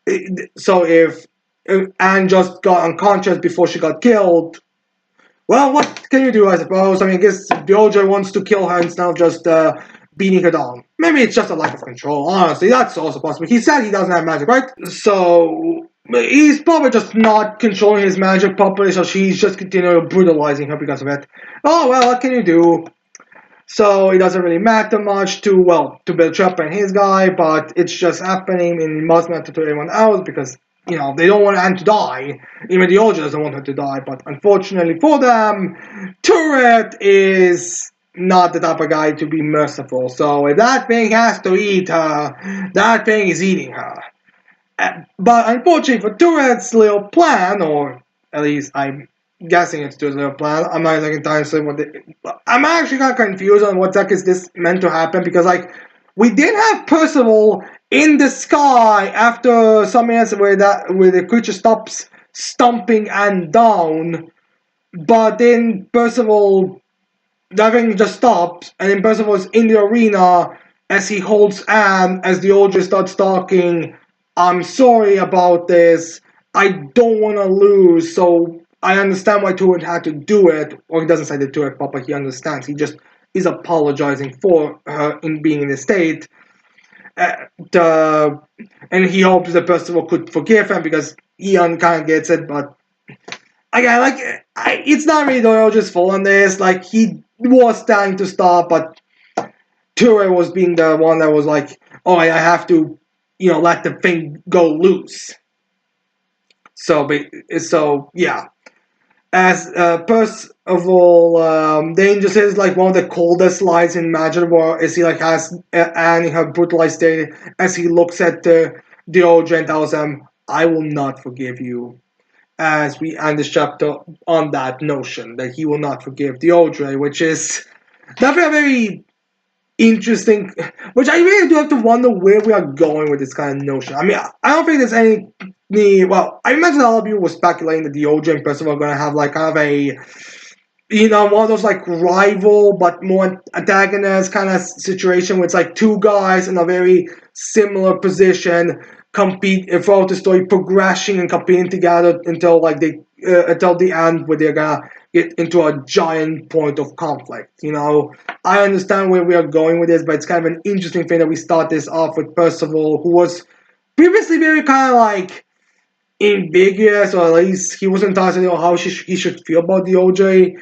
if Anne just got unconscious before she got killed, well, what can you do? I suppose. I mean, I guess DeAndre wants to kill her instead of just beating her down. Maybe it's just a lack of control. Honestly, that's also possible. He said he doesn't have magic, right? So he's probably just not controlling his magic properly, so she's just continuing brutalizing her because of it. Oh well, what can you do? So it doesn't really matter much to Bill Trapper and his guy, but it's just happening and it must matter to everyone else because they don't want Anne to die. Even the Olga doesn't want her to die, but unfortunately for them, Turret is not the type of guy to be merciful. So if that thing has to eat her, that thing is eating her. But unfortunately for Turret's little plan, or at least I'm guessing it's Turret's little plan, I'm not like entirely sure I'm actually kind of confused on what the heck is this meant to happen because we did have Percival in the sky after some minutes where the creature stops stomping and down, but then Percival that thing just stops, and then Percival is in the arena as he holds Anne as the Olga starts talking. I'm sorry about this. I don't want to lose, so I understand why Turin had to do it. Or he doesn't say the Turin part, but he understands. He just is apologizing for her in being in the state. And he hopes the Percival could forgive him because Ian kind of gets it, but again, it's not really Doyo's fault on this. Like, he was trying to stop, but Ture was being the one that was like, oh, I have to, let the thing go loose. So yeah. As Percival, Danger is like one of the coldest lines in Magic War as he has Anne in her brutalized state as he looks at the Deodra and tells him, I will not forgive you. As we end this chapter on that notion that he will not forgive Deodra, which is definitely a very interesting, which I really do have to wonder where we are going with this kind of notion. I mean, I don't think there's any, well, I imagine all of you were speculating that Deodra and Percival are going to have kind of a, one of those rival but more antagonist kind of situation where it's two guys in a very similar position compete throughout the story, progressing and competing together until until the end where they're gonna get into a giant point of conflict. I understand where we are going with this, but it's kind of an interesting thing that we start this off with Percival, who was previously very kind of ambiguous, or at least he wasn't entirely sure how he should feel about the OJ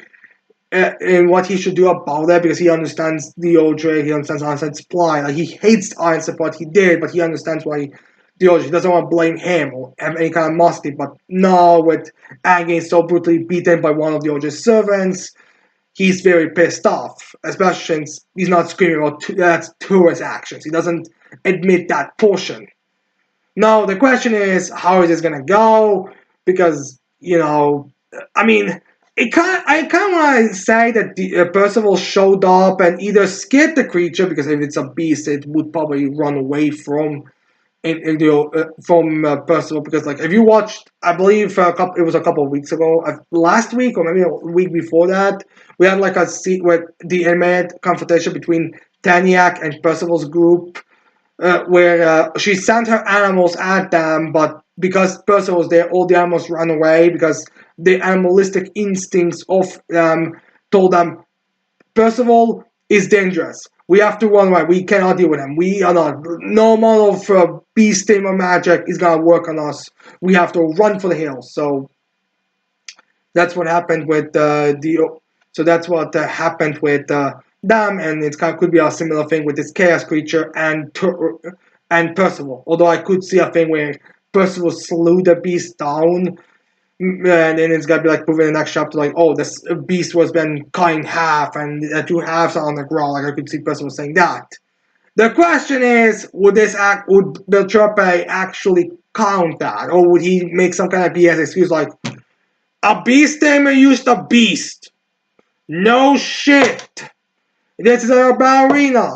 and what he should do about that because he understands the OJ, he understands Ironside's plight. He hates Ironside what he did, but he understands why He doesn't want to blame him or have any kind of musty, but no, with Aang getting so brutally beaten by one of Dioge's servants, he's very pissed off, especially since he's not screaming about that's Tour's actions. He doesn't admit that portion. Now, the question is, how is this gonna go? Because, I mean, I kind of want to say that Percival showed up and either scared the creature, because if it's a beast, it would probably run away from Percival, because like if you watched, I believe it was a couple of weeks ago, last week or maybe a week before that, we had like a scene with the animated confrontation between Tanyak and Percival's group, where she sent her animals at them, but because Percival was there, all the animals ran away because the animalistic instincts of them told them Percival is dangerous. We have to run away. We cannot deal with him. We are not. No amount of beast tamer magic is gonna work on us. We have to run for the hills. So that's what happened with the. So that's what happened with them, and it could be a similar thing with this chaos creature and Percival. Although I could see a thing where Percival slew the beast down, and then it's gonna be like proven in the next chapter, like, oh, this beast was been cut in half, and the two halves are on the ground. Like I could see Percival saying that. The question is, would Beltrape actually count that, or would he make some kind of BS excuse like a beast tamer used a beast? No shit. This is a ballerina.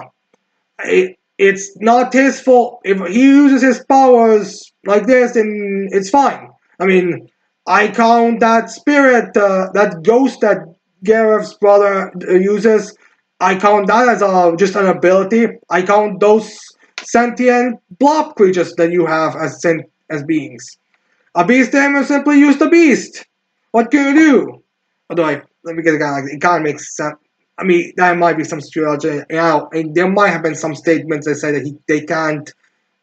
It's not his fault. If he uses his powers like this, then it's fine. I mean, I count that spirit, that ghost that Gareth's brother uses. I count that as just an ability. I count those sentient blob creatures that you have as beings. A beast tamer simply used a beast. What can you do? Although let me get a guy like it kind of makes sense. I mean, there might be some strategy, and there might have been some statements that say that they can't.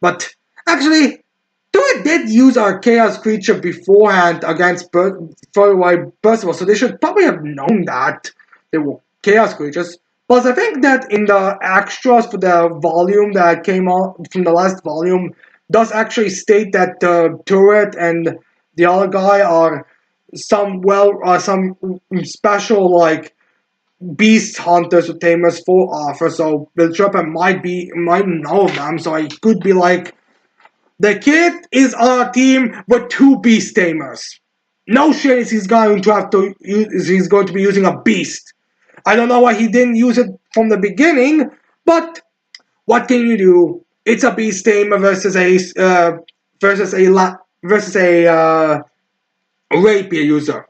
But actually, Toei did use our chaos creature beforehand against Furry Percival, so they should probably have known that they were chaos creatures. Plus, I think that in the extras for the volume that came out from the last volume, does actually state that the turret and the other guy are some special like beast hunters or tamers for Arthur. So Bill Tripper might know them. So it could be like the kid is on a team with two beast tamers. No shit is he's going to be using a beast. I don't know why he didn't use it from the beginning, but what can you do? It's a beast tamer versus a rapier user.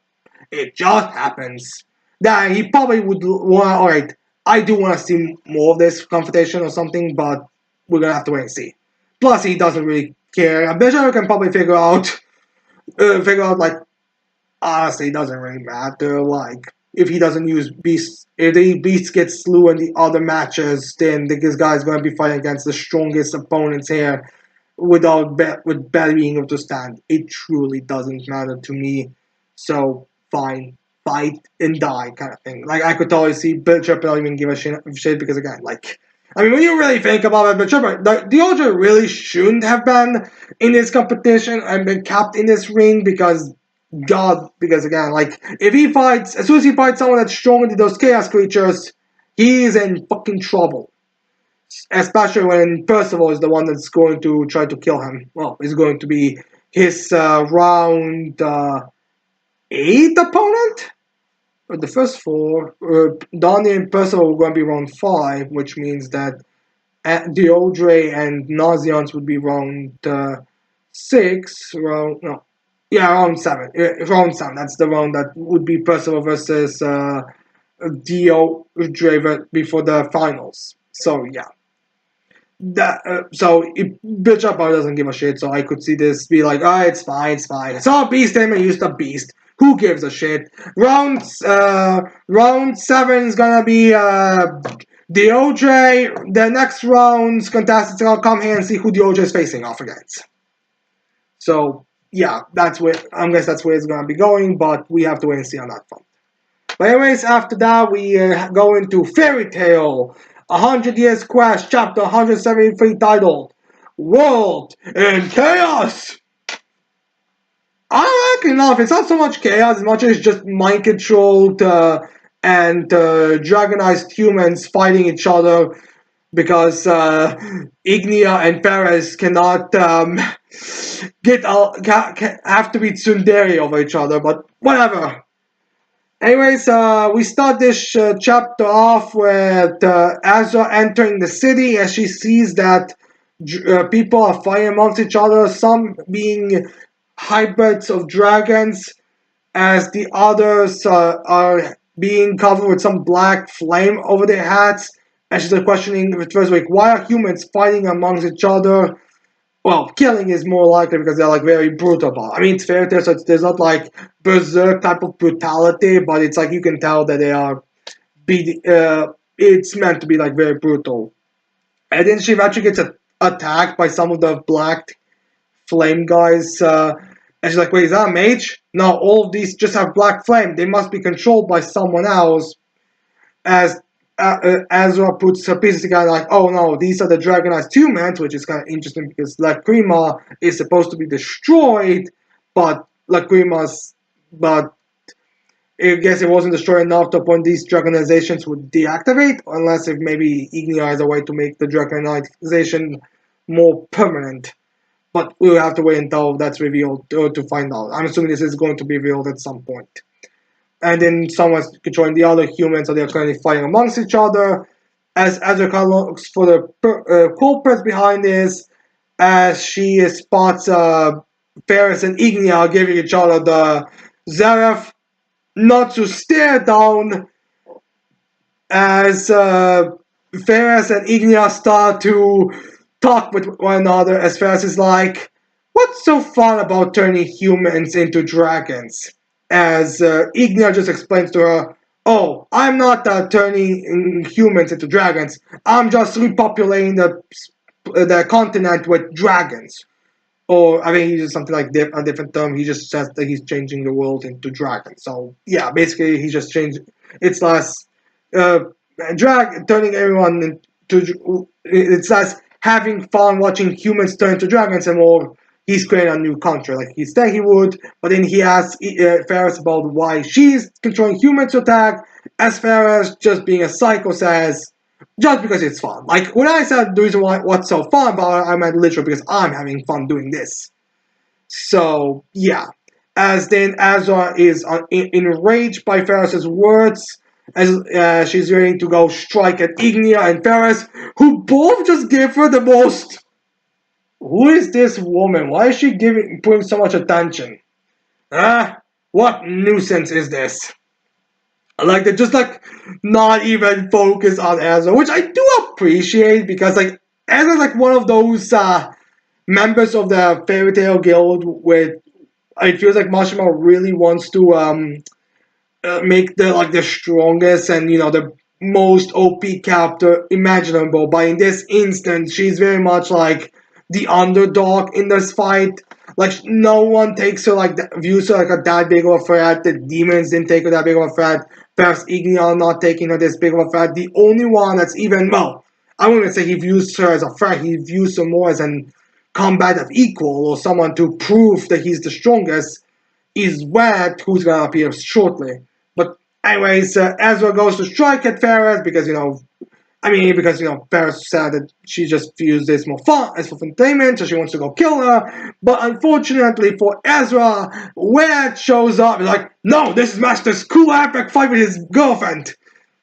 It just happens that he probably would want. All right, I do want to see more of this confrontation or something, but we're gonna have to wait and see. Plus, he doesn't really care. I'm sure I can probably figure out like honestly, it doesn't really matter. Like if he doesn't use beasts, if the beast gets slew in the other matches, then this guy's gonna be fighting against the strongest opponents here with barely being able to stand. It truly doesn't matter to me. So fine, fight and die kind of thing. Like I could totally see Bill Chipper not even give a shit because again, like I mean when you really think about it, Bill Chipper, the Ultra really shouldn't have been in this competition and been kept in this ring because because again, like if he fights as soon as he fights someone that's stronger than those chaos creatures, he's in fucking trouble. Especially when Percival is the one that's going to try to kill him. Well, he's going to be his round eight opponent. The first four, Donnie and Percival were going to be round five, which means that Deodre and Nauseons would be round six. Round no, yeah, round seven. Round seven. That's the round that would be Percival versus Deodre before the finals. So yeah. So if Bill Chapar doesn't give a shit, so I could see this be like, oh, it's fine, it's fine. So Beast Tamer used a beast. Who gives a shit? Round seven is gonna be DOJ. The next round's contestants gonna come here and see who DOJ is facing off against. So yeah, that's where I guess that's where it's gonna be going, but we have to wait and see on that front. But anyways, after that we go into Fairy Tale, 100 Years Quest, chapter 173, titled world in chaos. I reckon enough. It's not so much chaos as much as just mind controlled and dragonized humans fighting each other because Ignia and Ferris cannot have to be tsundere over each other. But whatever. Anyways, we start this chapter off with Azra entering the city as she sees that people are fighting amongst each other, some being hybrids of dragons, as the others are being covered with some black flame over their hats. And she's questioning with first like, why are humans fighting amongst each other? Well, killing is more likely because they're like very brutal. I mean, it's fair tale, so there's not like berserk type of brutality, but it's like you can tell that they are it's meant to be like very brutal. And then she eventually gets attacked by some of the black flame guys. And she's like, wait, is that a mage? No, all of these just have black flame. They must be controlled by someone else. As Azra puts her pieces together, like, oh no, these are the Dragonized humans, which is kind of interesting because Lacrima is supposed to be destroyed, but Lacrima's, but I guess it wasn't destroyed enough to point these Dragonizations would deactivate, unless if maybe Ignia has a way to make the Dragonization more permanent. But we'll have to wait until that's revealed to find out. I'm assuming this is going to be revealed at some point. And then someone's controlling the other humans, so they're currently fighting amongst each other. As Azrael looks for the culprits behind this, as she spots Ferris and Ignia giving each other the Zareth not to stare down, as Ferris and Ignia start to talk with one another, as Ferris is like, what's so fun about turning humans into dragons? As Ignia just explains to her, oh, I'm not turning humans into dragons. I'm just repopulating the continent with dragons. Or, I mean, he uses something like a different term. He just says that he's changing the world into dragons. So, yeah, basically, he just changed. It's less uh, turning everyone into. It's less having fun watching humans turn to dragons and more he's creating a new country. Like he said he would, but then he asks Ferris about why she's controlling humans to attack, as Ferris, just being a psycho, says, just because it's fun. Like when I said the reason why what's so fun, but I meant literally because I'm having fun doing this. So yeah, as then Azra is enraged by Ferris's words, as she's ready to go strike at Ignia and Ferris, who both just give her the most. Who is this woman? Why is she putting so much attention? Ah, what nuisance is this? Like they're just like not even focused on Ezra, which I do appreciate because like Ezra's like one of those members of the Fairy Tale Guild with it feels like Mashima really wants to make the strongest and the most OP character imaginable. But in this instance, she's very much like the underdog in this fight. Like no one takes her views her like a that big of a threat. The demons didn't take her that big of a threat. Perhaps Ignia not taking her this big of a threat. The only one that's even I wouldn't even say he views her as a threat. He views her more as an combat of equal or someone to prove that he's the strongest. Is Wet, who's gonna appear shortly. But anyways, Ezra goes to strike at Ferris because Ferris said that she just views this more fun as for entertainment, so she wants to go kill her. But unfortunately for Ezra, Wet shows up. He's like, no, this is Master's cool epic fight with his girlfriend.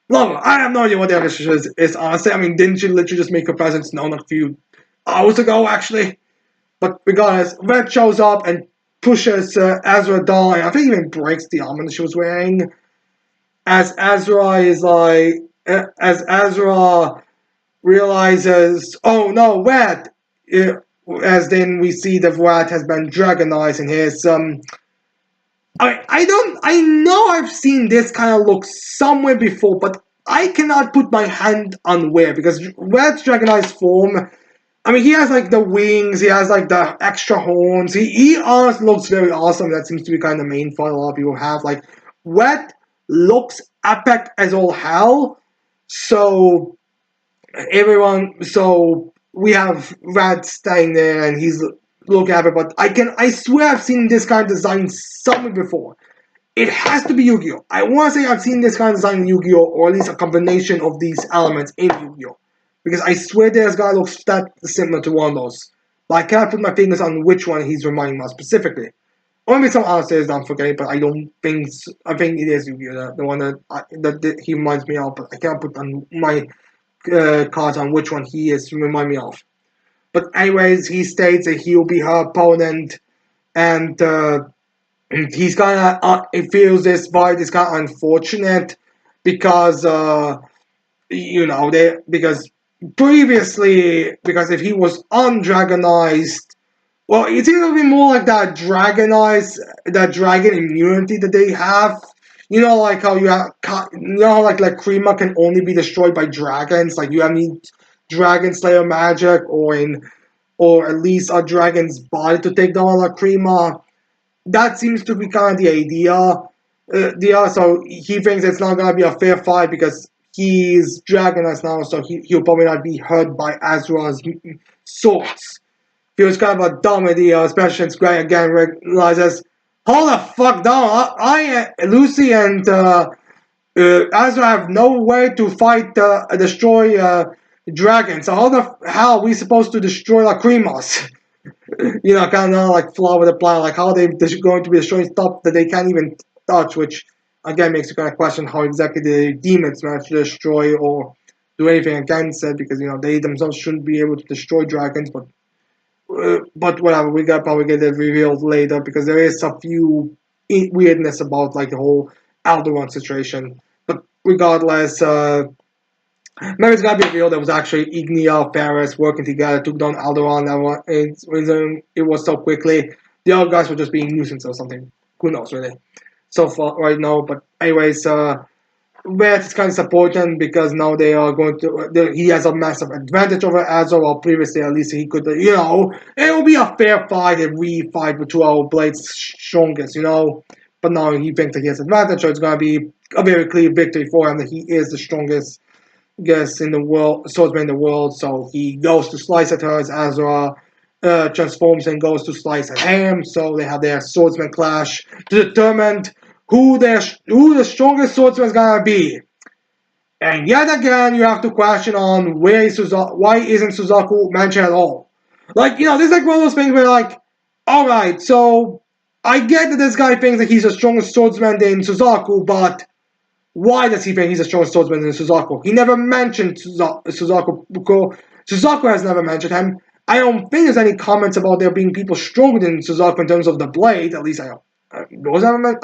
Love, I have no idea what the relationship is, honestly. I mean, didn't she literally just make her presence known a few hours ago, actually? But regardless, Red shows up and pushes Ezra down. I think even breaks the armor that she was wearing. As Ezra is as Ezra realizes, oh no, Red. As then we see that Red has been dragonized in his I know I've seen this kind of look somewhere before, but I cannot put my hand on where because Red's dragonized form. I mean, he has the wings, he has the extra horns. He honestly looks very awesome. That seems to be kind of the main fun a lot of people have. Red looks epic as all hell. So we have Red staying there and he's looking at it, but I swear I've seen this kind of design somewhere before. It has to be Yu-Gi-Oh! I want to say I've seen this kind of design in Yu-Gi-Oh! Or at least a combination of these elements in Yu-Gi-Oh! Because I swear this guy looks that similar to one of those. But I can't put my fingers on which one he's reminding me of specifically. Or maybe some other series that I'm forgetting, but I don't think I think it is Yu-Gi-Oh! The one that he reminds me of, but I can't put on my cards on which one he is to remind me of. But anyways, he states that he'll be her opponent, and he's kind of he feels this vibe is kind of unfortunate because they because previously because if he was undragonized, well, it's gonna be more like that dragon immunity that they have. You know, like how you have, how like Krima can only be destroyed by dragons. Like you have need Dragon Slayer magic, or at least a dragon's body to take down La Krima. That seems to be kind of the idea. So he thinks it's not gonna be a fair fight because he's dragonized now, so he'll probably not be hurt by Azra's swords. Feels kind of a dumb idea, especially since Greg again realizes, hold the fuck down, Lucy and Azra have no way to fight, destroy dragons. So how the hell are we supposed to destroy Lacrimas? Kind of like flaw with the plan, like how they going to be destroying stuff that they can't even touch, which again makes you kind of question how exactly the demons manage to destroy or do anything against it, because they themselves shouldn't be able to destroy dragons, but whatever, we got probably get it revealed later because there is a few weirdness about like the whole Alderaan situation. But regardless, maybe it's gonna be revealed that was actually Ignia Paris working together took down Alderaan. Reason it was so quickly. The other guys were just being nuisance or something. Who knows really? So far right now, but anyways, Matt is kind of important because now they are going to. He has a massive advantage over Azor, while previously at least he could. It will be a fair fight if we fight with two our blades strongest. But now he thinks that he has advantage, so it's gonna be a very clear victory for him that he is the strongest guess in the world, swordsman in the world. So he goes to slice at her as Azra transforms and goes to slice at him. So they have their swordsman clash to determine who the strongest swordsman is gonna be. And yet again, you have to question on why isn't Suzaku mentioned at all? Like, this is like one of those things where like, alright, so I get that this guy thinks that he's the strongest swordsman than Suzaku, but why does he think he's the strongest swordsman than Suzaku? He never mentioned Suzaku because Suzaku has never mentioned him. I don't think there's any comments about there being people stronger than Suzaku in terms of the blade. At least I don't. I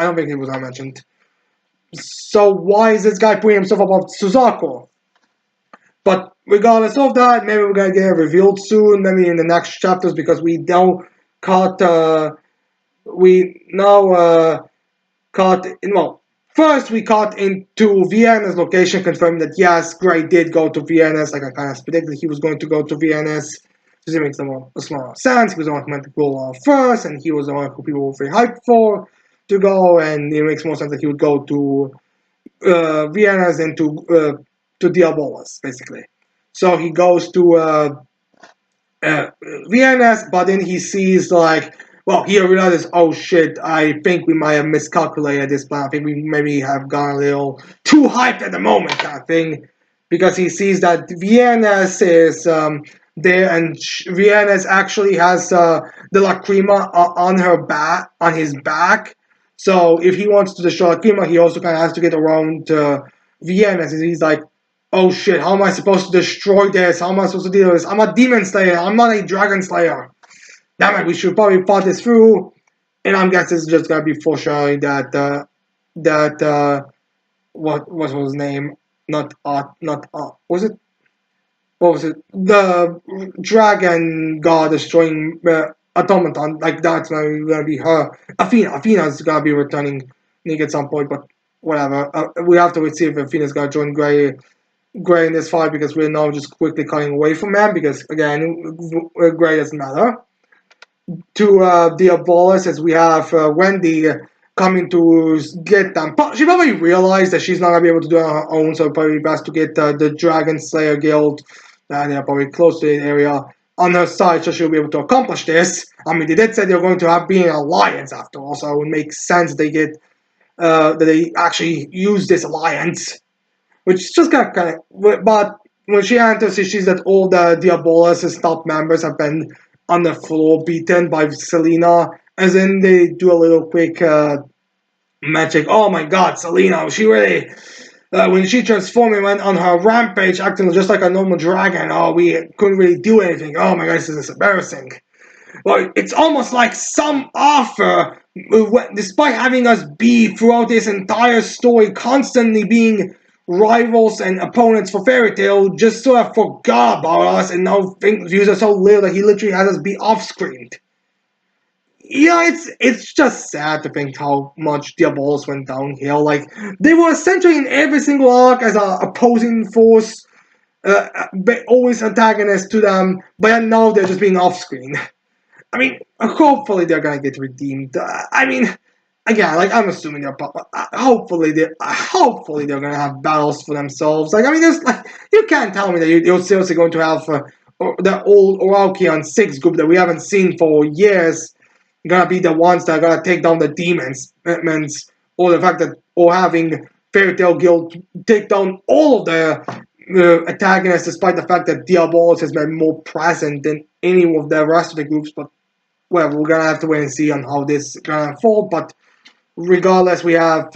don't think it was mentioned. So why is this guy putting himself above Suzaku? But regardless of that, maybe we're gonna get it revealed soon. Maybe in the next chapters because we now caught. We now caught. First, we caught into Vienna's location, confirming that yes, Gray did go to Vienna's. Like I kind of predicted he was going to go to Vienna's. Because it makes a lot of sense. He was the one who meant to go first, and he was the one who people were very hyped for to go, and it makes more sense that he would go to Vienna's and to Diabolas, basically. So he goes to Vienna's, but then he sees like, well, he realizes, oh shit, I think we might have miscalculated this plan. I think we maybe have gone a little too hyped at the moment, kind of thing, because he sees that Vienna's is there, and Vienna's actually has the Lacrima on his back. So if he wants to destroy Lacrima, he also kind of has to get around Vienna's, and he's like, oh shit, how am I supposed to destroy this? How am I supposed to deal with this? I'm a demon slayer, I'm not a dragon slayer. Damn it, we should probably thought this through. And I'm guessing it's just gonna be foreshadowing that what was his name? Not was it? What was it? The dragon god destroying automaton. Like that's gonna be her. Athena's gonna be returning Nick at some point, but whatever. We have to wait see if Athena's gonna join Gray in this fight because we're now just quickly cutting away from him because again, Gray doesn't matter. To Diabolus as we have Wendy coming to get them. She probably realized that she's not gonna be able to do it on her own, so probably best to get the Dragon Slayer Guild and they're probably close to the area on her side, so she'll be able to accomplish this. I mean, they did say they're going to have be an alliance after all, so it would make sense they get that they actually use this alliance, which is just kind of. But when she enters, she sees that all the Diabolus' top members have been on the floor beaten by Selena, as in they do a little quick magic. Oh my God, Selena! She really. When she transformed and went on her rampage, acting just like a normal dragon, oh, we couldn't really do anything. Oh my God, this is embarrassing. Well, it's almost like some author, despite having us be throughout this entire story constantly being rivals and opponents for Fairy Tail, just sort of forgot about us and now views us so little that he literally has us be off screen. Yeah, it's just sad to think how much Diabolos went downhill. Like they were essentially in every single arc as a opposing force, but always antagonist to them. But now they're just being off screen. I mean, hopefully they're gonna get redeemed. I mean, again, like I'm assuming they're hopefully they're gonna have battles for themselves. Like I mean, there's like you can't tell me that you're seriously going to have the old Oralkion 6 group that we haven't seen for years gonna be the ones that are gonna take down the demons, or the fact that or having Fairy Tail Guild take down all of the antagonists, despite the fact that Diabolos has been more present than any of the rest of the groups. But well, we're gonna have to wait and see on how this gonna unfold. But regardless, we have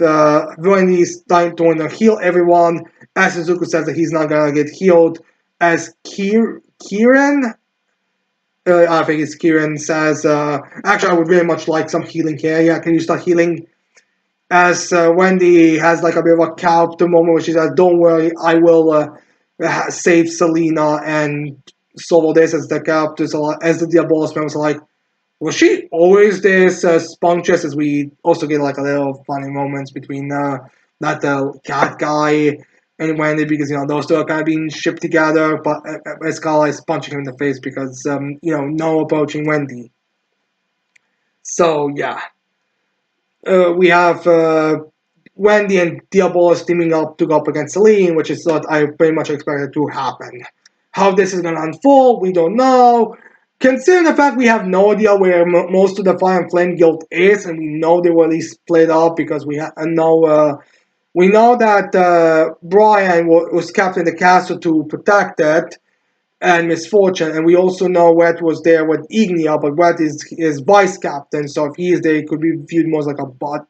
Wendy's time to heal everyone. As Suzuku says that he's not gonna get healed. As Kieran, I think it's Kieran says, actually, I would very much like some healing here. Yeah, can you start healing? As Wendy has like a bit of a character moment where she says, "Don't worry, I will save Selena and solve all this." As the characters, as the Diabolus members are like, was she always this spuntious? As we also get like a little funny moments between that cat guy and Wendy, because those two are kind of being shipped together, but Escala is punching him in the face because no approaching Wendy. So yeah, we have Wendy and Diabolus teaming up to go up against Celine, which is what I pretty much expected to happen. How this is gonna unfold, we don't know. Considering the fact we have no idea where most of the Fire and Flame Guild is, and we know they were at least split up because we know that Brian was kept in the castle to protect it and Misfortune, and we also know Wet was there with Ignia, but Wet is vice captain, so if he is there, it could be viewed more as like a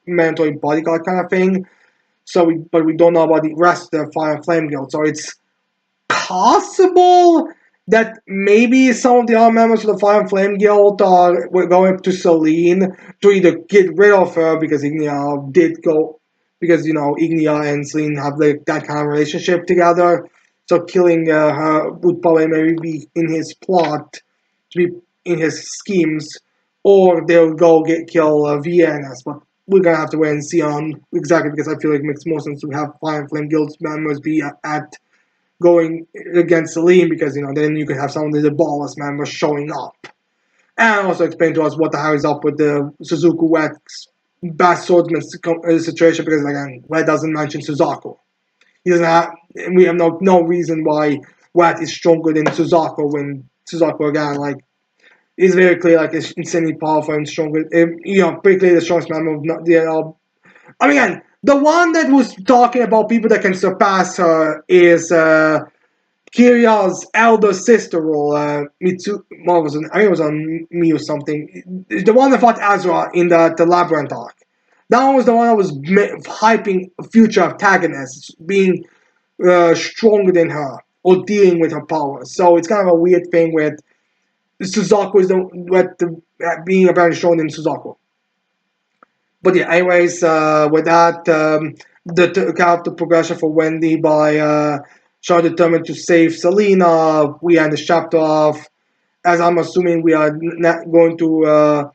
mandatory bodyguard kind of thing. But we don't know about the rest of the Fire and Flame Guild, so it's possible that maybe some of the other members of the Fire and Flame Guild are going to Celine to either get rid of her because Ignia did go, because Ignia and Celine have like that kind of relationship together. So killing her would probably maybe be in his plot, to be in his schemes, or they'll go kill Viennas. But we're gonna have to wait and see on exactly, because I feel like it makes more sense to have Fire and Flame Guild members be at going against Celine, because then you could have some of the Ballas members showing up. And also explain to us what the hell is up with the Suzuku Wet best swordsman situation, because again, Wet doesn't mention Suzaku. He doesn't have, we have no reason why Wet is stronger than Suzaku, when Suzaku again like is very clear, like is insanely powerful and stronger. Pretty clearly the strongest member of the. I mean, again, the one that was talking about people that can surpass her is Kirya's elder sister, or Mitsu. What was it? I think it was on me or something. The one that fought Azra in the Labyrinth arc. That one was the one that was hyping future antagonists being stronger than her or dealing with her powers. So it's kind of a weird thing with Suzaku is being apparently stronger than Suzaku. But yeah, anyways, with that, the character progression for Wendy by Shaw determined to save Selena. We end this chapter off. As I'm assuming, we are not going to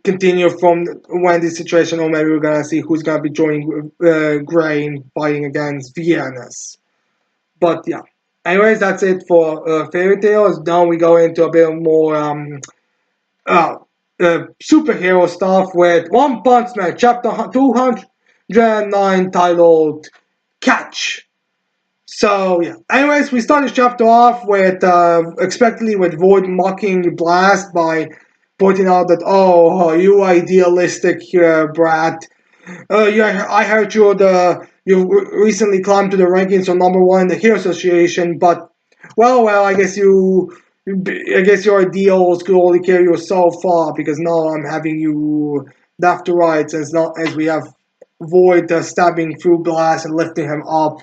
continue from Wendy's situation, or maybe we're gonna see who's gonna be joining Gray in fighting against Vienna's. But yeah. Anyways, that's it for Fairy Tales. Now we go into a bit more uh, superhero stuff with One Punch Man, chapter 209, titled Catch. So yeah. Anyways, we start this chapter off with expectedly with Void mocking Blast by pointing out that you idealistic brat. Yeah, I heard you recently climbed to the rankings of number one in the Hero Association, but well, I guess your ideals could only carry you so far because now I'm having you left to right as we have Void stabbing through glass and lifting him up,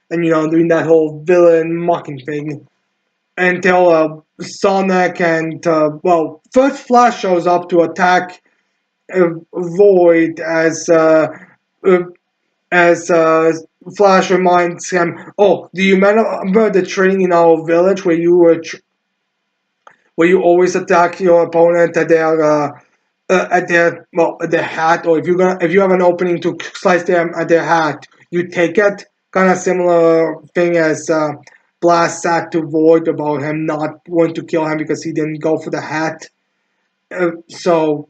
and doing that whole villain mocking thing until Sonic and first Flash shows up to attack Void uh, as Flash reminds him, "Oh, do you remember the training in our village where you always attack your opponent at their hat, or if you have an opening to slice them at their hat, you take it." Kind of similar thing as Blast said to Void about him not wanting to kill him because he didn't go for the hat. So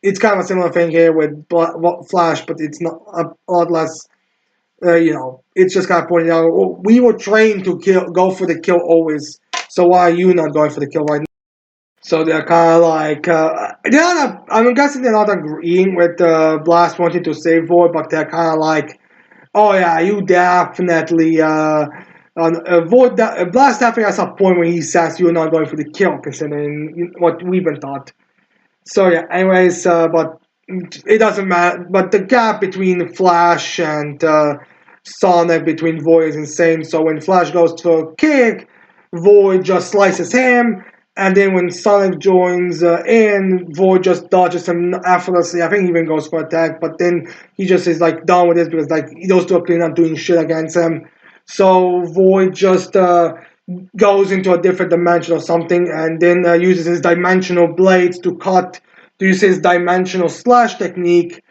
it's kind of a similar thing here with Flash, but it's not a lot less. It's just kind of pointing out, oh, we were trained to go for the kill always. So why are you not going for the kill right now? So they're kind of like, I'm guessing they're not agreeing with Blast wanting to save Void, but they're kind of like, oh yeah, you definitely, Blast definitely has a point when he says you're not going for the kill, considering what we've been taught. So yeah, anyways, but it doesn't matter. But the gap between Flash and Sonic between Void is insane. So when Flash goes for a kick, Void just slices him, and then when Sonic joins in, Void just dodges him effortlessly. I think he even goes for attack, but then he just is like done with it because like those two are clearly not doing shit against him. So Void just goes into a different dimension or something, and then uses his dimensional blades to use his dimensional slash technique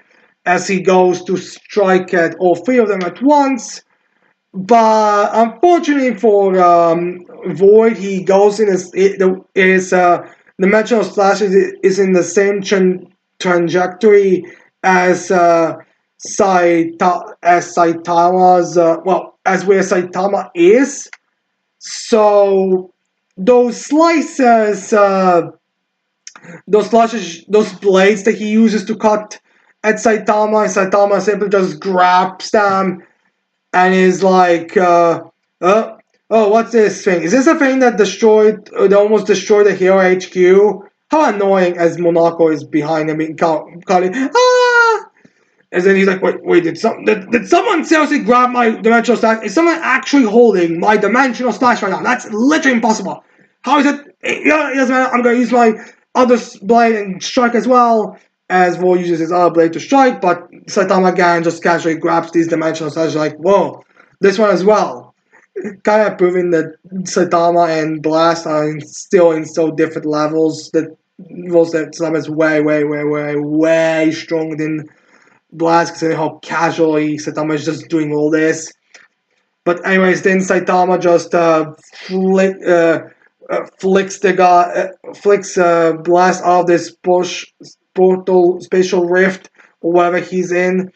as he goes to strike at all three of them at once. But unfortunately for Void, he goes in his dimensional slash is in the same trajectory as Saitama's as where Saitama is. So those slices, those blades that he uses to cut at Saitama simply just grabs them and is like, oh, what's this thing? Is this a thing that almost destroyed the Hero HQ? How annoying as Monaco is behind him calling, ah! And then he's like, wait, did someone seriously grab my dimensional slash? Is someone actually holding my dimensional slash right now? That's literally impossible. How is it? Yeah, yes, man, I'm gonna use my other blade and strike as well. As Vo uses his other blade to strike, but Saitama again just casually grabs these dimensional slashes like, whoa, this one as well. Kind of proving that Saitama and Blast are still in so different levels that Saitama is way stronger than Blast, considering how casually Saitama is just doing all this. But anyways, then Saitama just flicks Blast out of this portal spatial rift or whatever he's in,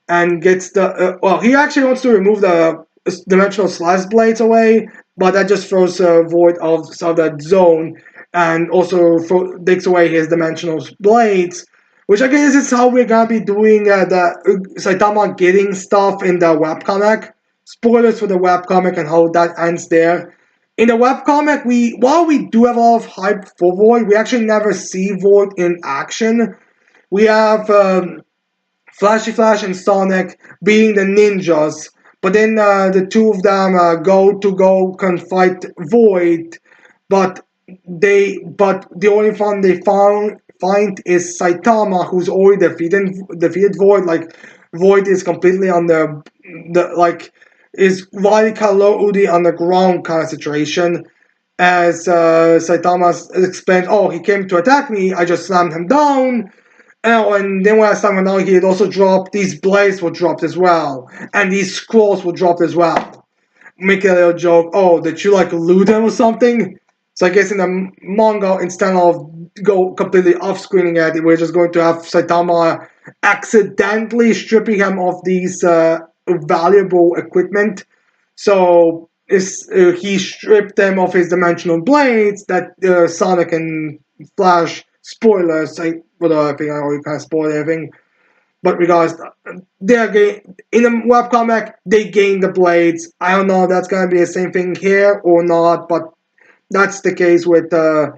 and gets he actually wants to remove the dimensional slash blades away, but that just throws Void out of that zone, and also takes away his dimensional blades. Which I guess is how we're gonna be doing the Saitama getting stuff in the webcomic. Spoilers for the webcomic and how that ends there. In the webcomic, while we do have a lot of hype for Void, we actually never see Void in action. We have Flashy Flash and Sonic being the ninjas, but then the two of them go confront Void, but the only one they find is Saitama, who's already defeated Void. Like Void is completely on the like is radically on the ground kind of situation. As Saitama explains, oh, he came to attack me, I just slammed him down. And then when I slammed him down, he had also dropped, these blades were dropped as well. And these scrolls were dropped as well. Make a little joke, oh, did you like loot him or something? So I guess in the manga, instead of go completely off-screening it, we're just going to have Saitama accidentally stripping him of these valuable equipment So he stripped them of his dimensional blades that Sonic and Flash, spoilers, I think I already kind of spoiled everything, but regardless, they're in the webcomic, they gain the blades. I don't know if that's going to be the same thing here or not, but that's the case with the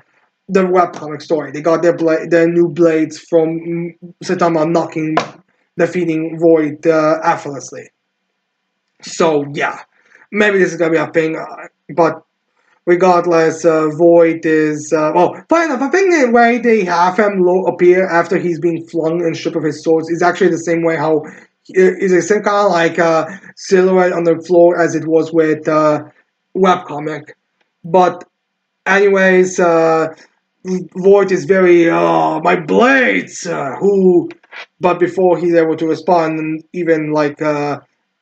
webcomic story. They got their new blades from Saitama defeating Void effortlessly. So yeah, maybe this is gonna be a thing, but regardless, Void is fine enough. I think the way they have him appear after he's being flung and stripped of his swords is actually the same way how is the same kind of like silhouette on the floor as it was with webcomic. But anyways, Void is very my blades who, but before he's able to respond, and even like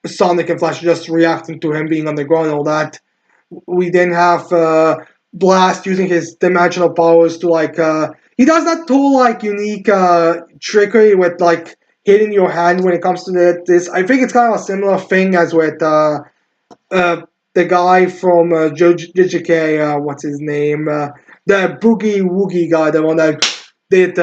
Sonic and Flash just reacting to him being on the ground and all that, we then have Blast using his dimensional powers to like he does that whole like unique trickery with like hitting your hand when it comes to this. I think it's kind of a similar thing as with uh, the guy from JJK, what's his name? The Boogie Woogie guy, the one that did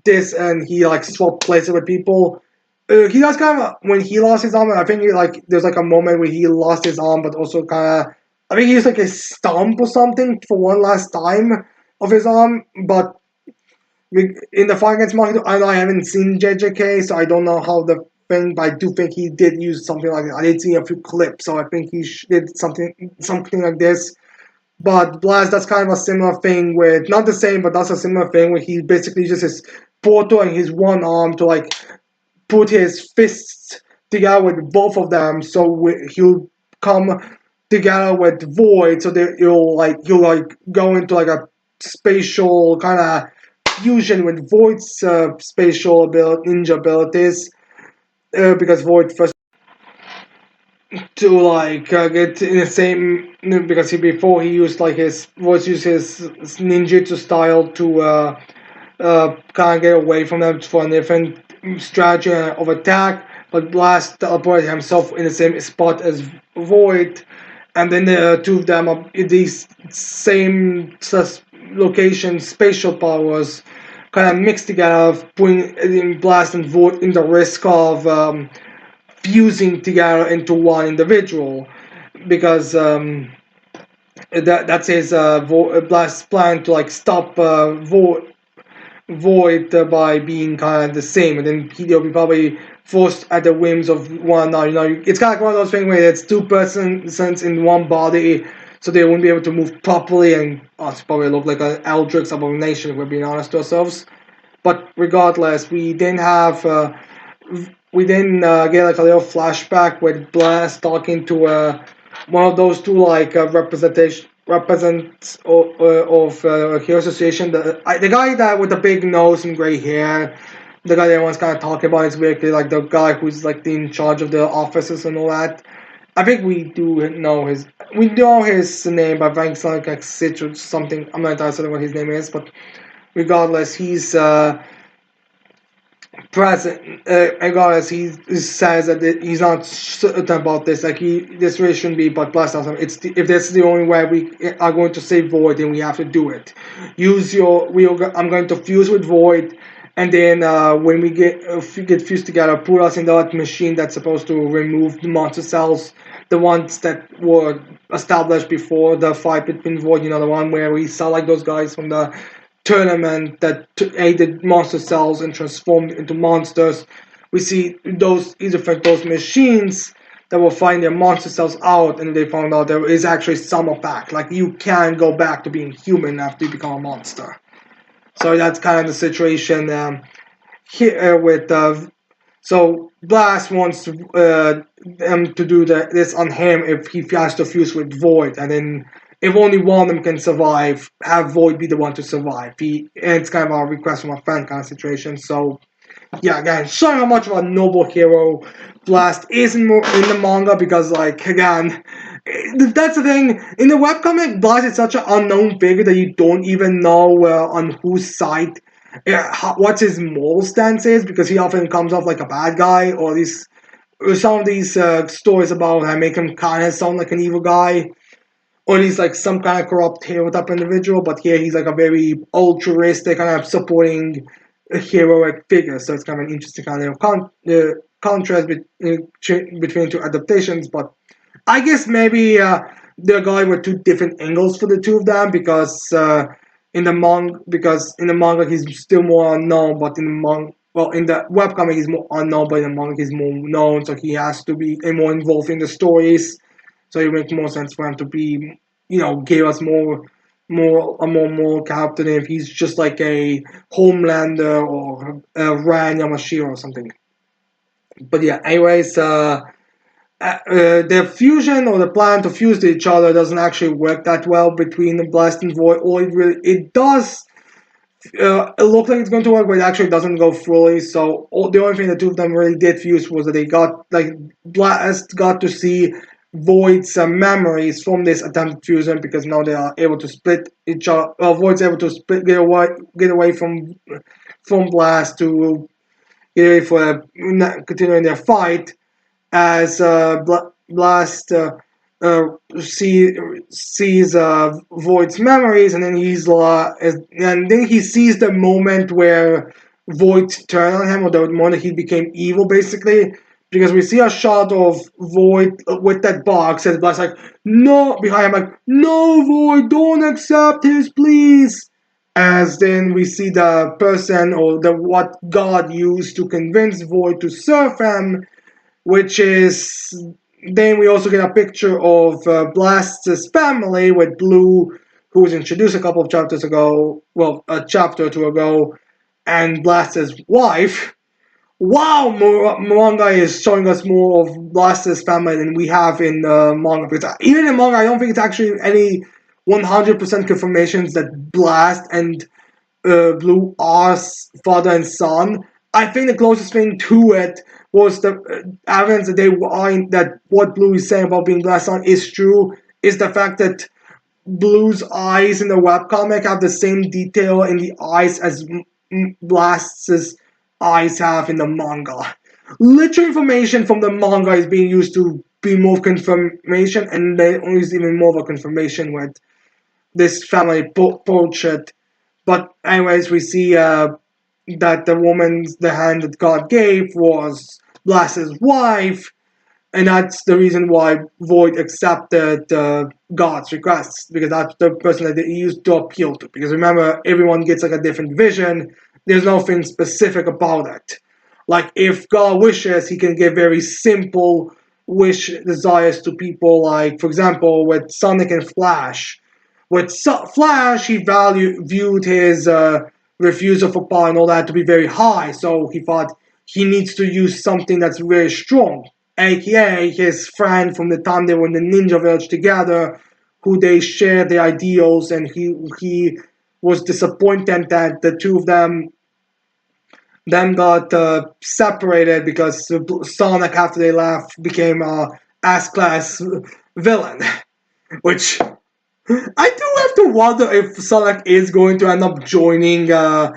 this and he like swapped places with people. He does kind of when he lost his arm. I think like there's like a moment where he lost his arm, but also kind of I think he used like a stump or something for one last time of his arm. But in the fight against Manga, I know I haven't seen JJK, so I don't know how the thing. But I do think he did use something like that. I did see a few clips, so I think he did something like this. But Blast, that's kind of a similar thing with not the same, but that's a similar thing where he basically uses his portal and his one arm to like put his fists together with both of them, so he'll come together with Void, so that he'll like go into like a spatial kind of fusion with Void's spatial ninja abilities, because Void first to like get in the same because before he used like his Void used his ninjutsu style to kind of get away from them for a different strategy of attack, but Blast teleported himself in the same spot as Void, and then the two of them are in these same location spatial powers kind of mixed together, putting Blast and Void in the risk of fusing together into one individual, because that's his Blast plan to like stop Void by being kind of the same, and then he'll be probably forced at the whims of one another. It's kind of like one of those things where it's two persons in one body, so they won't be able to move properly, and it's probably look like an Eldritch abomination if we're being honest to ourselves. But regardless, we then get like a little flashback with Blast talking to one of those two like represents of Hero Association. The guy that with the big nose and gray hair, the guy that everyone's kind of talking about is basically like the guy who's like in charge of the offices and all that. I think we know his name, but I think it's like Sitch or something. I'm not entirely certain what his name is, but regardless, he's present. Regardless, he says that he's not certain about this. Like this really shouldn't be, but bless us. If this is the only way we are going to save Void, then we have to do it. I'm going to fuse with Void, and then when we get fused together, put us in that machine that's supposed to remove the monster cells, the ones that were established before the fight between Void. The one where we saw like those guys from the tournament that aided monster cells and transformed into monsters. We see those machines that will find their monster cells out, and they found out there is actually some effect. Like you can go back to being human after you become a monster. So that's kind of the situation here with. So Blast wants them to do this on him if he has to fuse with Void, and then if only one of them can survive, have Void be the one to survive. And it's kind of a request from a fan kind of situation. So, yeah, again, showing how much of a noble hero Blast is in the manga, because, like, again, that's the thing. In the webcomic, Blast is such an unknown figure that you don't even know on whose side, what his moral stance is, because he often comes off like a bad guy, or at least some of these stories about him make him kind of sound like an evil guy, or he's like some kind of corrupt hero type individual. But here he's like a very altruistic kind of supporting heroic figure. So it's kind of an interesting kind of contrast between two adaptations. But I guess maybe they're going with two different angles for the two of them because in the manga he's still more unknown, but in the in the webcomic he's more unknown, but in the manga he's more known, so he has to be more involved in the stories. So it makes more sense for him to be, give us more character than if he's just like a Homelander or a Ryan Yamashiro or something. But yeah, anyways, the fusion or the plan to fuse to each other doesn't actually work that well between the Blast and Void. Or it does. It looks like it's going to work, but it actually doesn't go fully. So the only thing the two of them really did fuse was that they got like Blast got to see Void's memories from this attempted fusion because now they are able to split each other. Void's able to get away from Blast to get away for continuing their fight as Blast sees Void's memories, and then and then he sees the moment where Void turned on him, or the moment he became evil, basically. Because we see a shot of Void with that box, and Blast like, no, behind him, like, no, Void, don't accept his please. As then we see the person or the what God used to convince Void to serve him, which is then we also get a picture of Blast's family with Blue, who was introduced a couple of chapters ago, well, a chapter or two ago, and Blast's wife. Wow, manga is showing us more of Blast's family than we have in manga. Because even in manga, I don't think it's actually any 100% confirmations that Blast and Blue are father and son. I think the closest thing to it was the evidence that that what Blue is saying about being Blast's son is true. Is the fact that Blue's eyes in the webcomic have the same detail in the eyes as Blast's eyes have in the manga. Literal information from the manga is being used to be more confirmation, and they use even more of a confirmation with this family portrait. But anyways, we see that the hand that God gave was Blast's wife, and that's the reason why Void accepted God's requests, because that's the person that they used to appeal to. Because remember, everyone gets like a different vision. There's nothing specific about it. Like if God wishes, He can give very simple wish desires to people. Like for example, with Sonic and Flash. With Flash, he viewed his refusal for power and all that to be very high, so he thought he needs to use something that's very strong, aka his friend from the time they were in the Ninja Village together, who they shared their ideals, and he was disappointed that the two of them then got separated because Sonic, after they left, became a S-class villain, which I do have to wonder if Sonic is going to end up joining the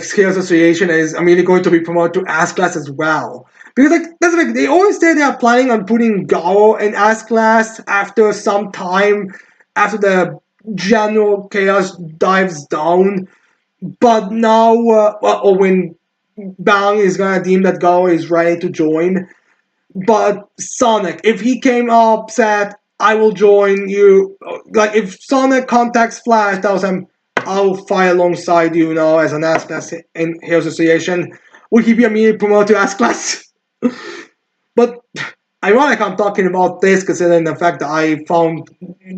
Scale Association. Is immediately going to be promoted to S class as well. Because like that's like they always say they are planning on putting Garo in S class after some time after the general chaos dives down. But now, or when Bang is gonna deem that Garo is ready to join, but Sonic, if he came upset, I will join you. Like if Sonic contacts Flash, tells him, "I'll fight alongside you now as an S class in Heroes Association," would he be immediately promoted to S class? But ironic, I'm talking about this considering the fact that I found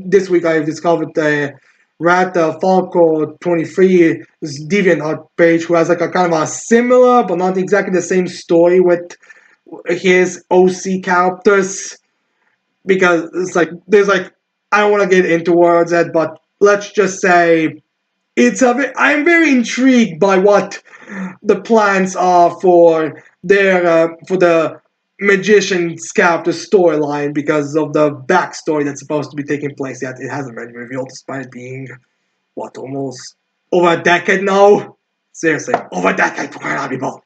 this week I've discovered the Rat Falco 23 DeviantArt page who has like a kind of a similar but not exactly the same story with his OC characters, because it's like there's like I don't want to get into words yet, but let's just say I'm very intrigued by what the plans are for the magician's character storyline because of the backstory that's supposed to be taking place. Yet it hasn't been revealed, despite being what almost over a decade now. Seriously, over a decade for crying out, people.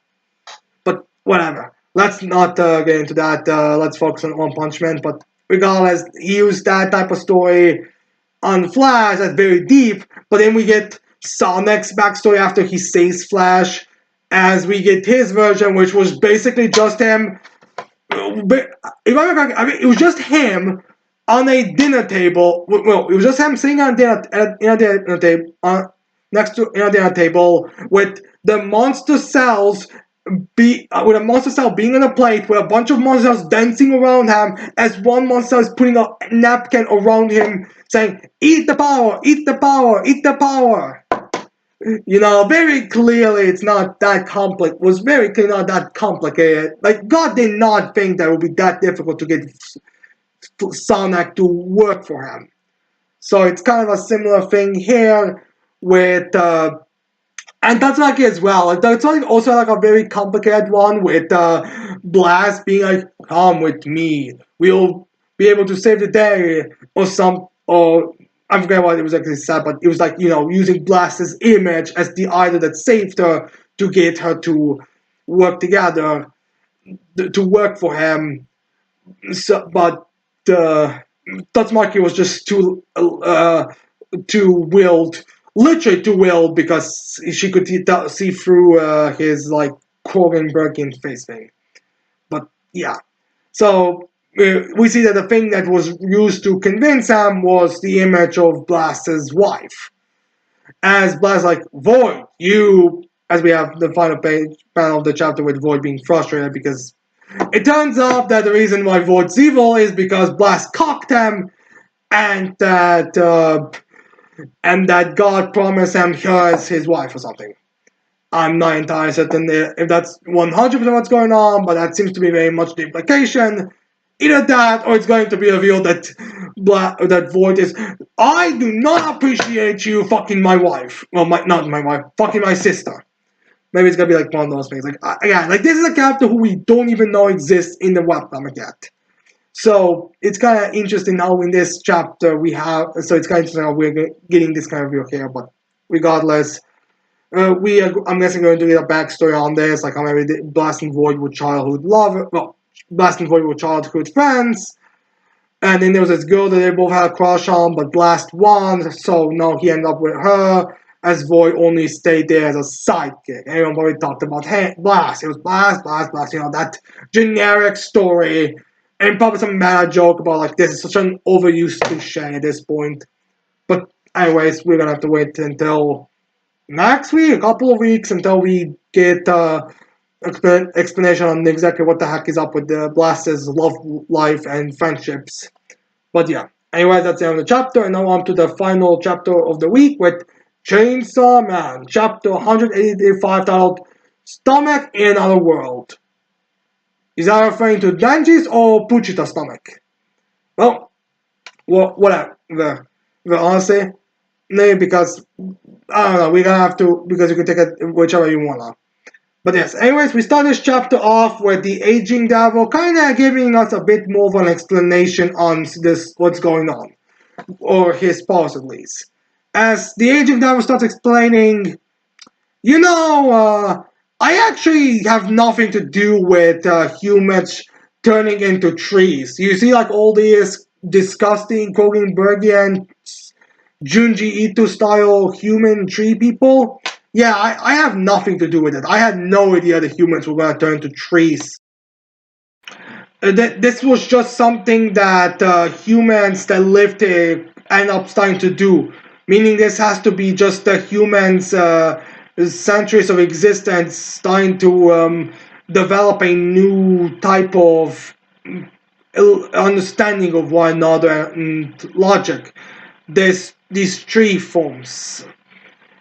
But whatever. let's not get into that. Let's focus on One Punch Man. But regardless, he used that type of story on Flash that's very deep. But then we get Sonic's backstory after he saves Flash, as we get his version, which was basically just him. But if I remember, I mean, it was just him on a dinner table. Well, it was just him sitting on a dinner table, next to in a dinner table with the monster cells with a monster cell being on a plate with a bunch of monster cells dancing around him as one monster is putting a napkin around him saying, "Eat the power, eat the power, eat the power." Very clearly it's not that complex. Was very clearly not that complicated. Like God did not think that it would be that difficult to get Sonic to work for him. So it's kind of a similar thing here with and that's like as well. Like that's like also like a very complicated one with Blast being like, "Come with me, we'll be able to save the day," or I forget what it was actually said, but it was like using Blast's image as the idol that saved her to get her to work together to work for him. So, but uh, Tatsumaki was just too willed, literally too willed, because she could see through his like Cronenbergian face thing. But yeah, so we see that the thing that was used to convince him was the image of Blast's wife. As Blast like, "Void, you," as we have the final panel of the chapter with Void being frustrated because it turns out that the reason why Void's evil is because Blast cocked him, and that God promised him her as his wife or something. I'm not entirely certain if that's 100% what's going on, but that seems to be very much the implication. Either that, or it's going to be revealed that that Void is. "I do not appreciate you fucking my wife. Well, not my wife, fucking my sister." Maybe it's gonna be like one of those things. Like again, like this is a character who we don't even know exists in the webcomic yet. So it's kind of interesting now in this chapter we have. So it's kind of interesting how we're getting this kind of reveal here. But regardless, I'm guessing going to get a backstory on this, like how maybe Blast and Void were childhood love. Well, Blast and Void were childhood friends. And then there was this girl that they both had a crush on, but Blast won, so no, he ended up with her, as Void only stayed there as a sidekick. Everyone probably talked about, hey, Blast. It was Blast, Blast, Blast, that generic story. And probably some meta joke about, like, this is such an overused cliche at this point. But, anyways, we're gonna have to wait until next week, a couple of weeks, until we get explanation on exactly what the heck is up with the Blast's love life and friendships. But yeah, anyway, that's the end of the chapter, and now on to the final chapter of the week with Chainsaw Man, chapter 185, titled Stomach in Another World. Is that referring to Denji's or Puchita's stomach? Well, whatever. Honestly, maybe because, I don't know, we're gonna have to, because you can take it whichever you want. But yes, anyways, we start this chapter off with the aging devil kind of giving us a bit more of an explanation on this, what's going on, or his powers at least. As the aging devil starts explaining, I actually have nothing to do with humans turning into trees. You see, like all these disgusting Kogenbergian Junji Ito style human tree people. Yeah, I have nothing to do with it. I had no idea the humans were going to turn into trees. This was just something that humans that lived there end up starting to do. Meaning this has to be just the humans' centuries of existence starting to develop a new type of understanding of one another and logic. These tree forms.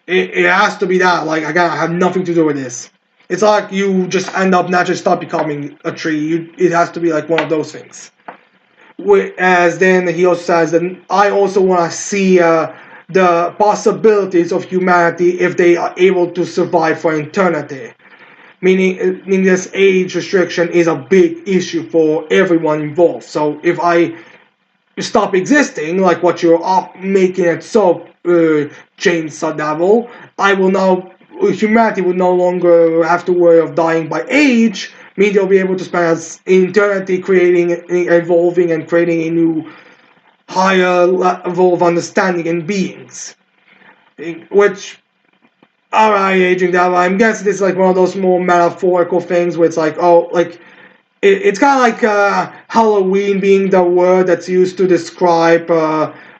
It has to be that. Like, again, I have nothing to do with this. It's like you just end up naturally start becoming a tree. It has to be like one of those things. As then he also says that I also want to see the possibilities of humanity if they are able to survive for eternity. Meaning this age restriction is a big issue for everyone involved. So if I stop existing, like what you're making it so, Chainsaw Devil, I will now, humanity will no longer have to worry of dying by age, mean they'll be able to spend eternity creating, evolving, and creating a new higher level of understanding and beings. Which, alright, aging that, I'm guessing this is like one of those more metaphorical things where it's like, oh, like, it's kind of like Halloween being the word that's used to describe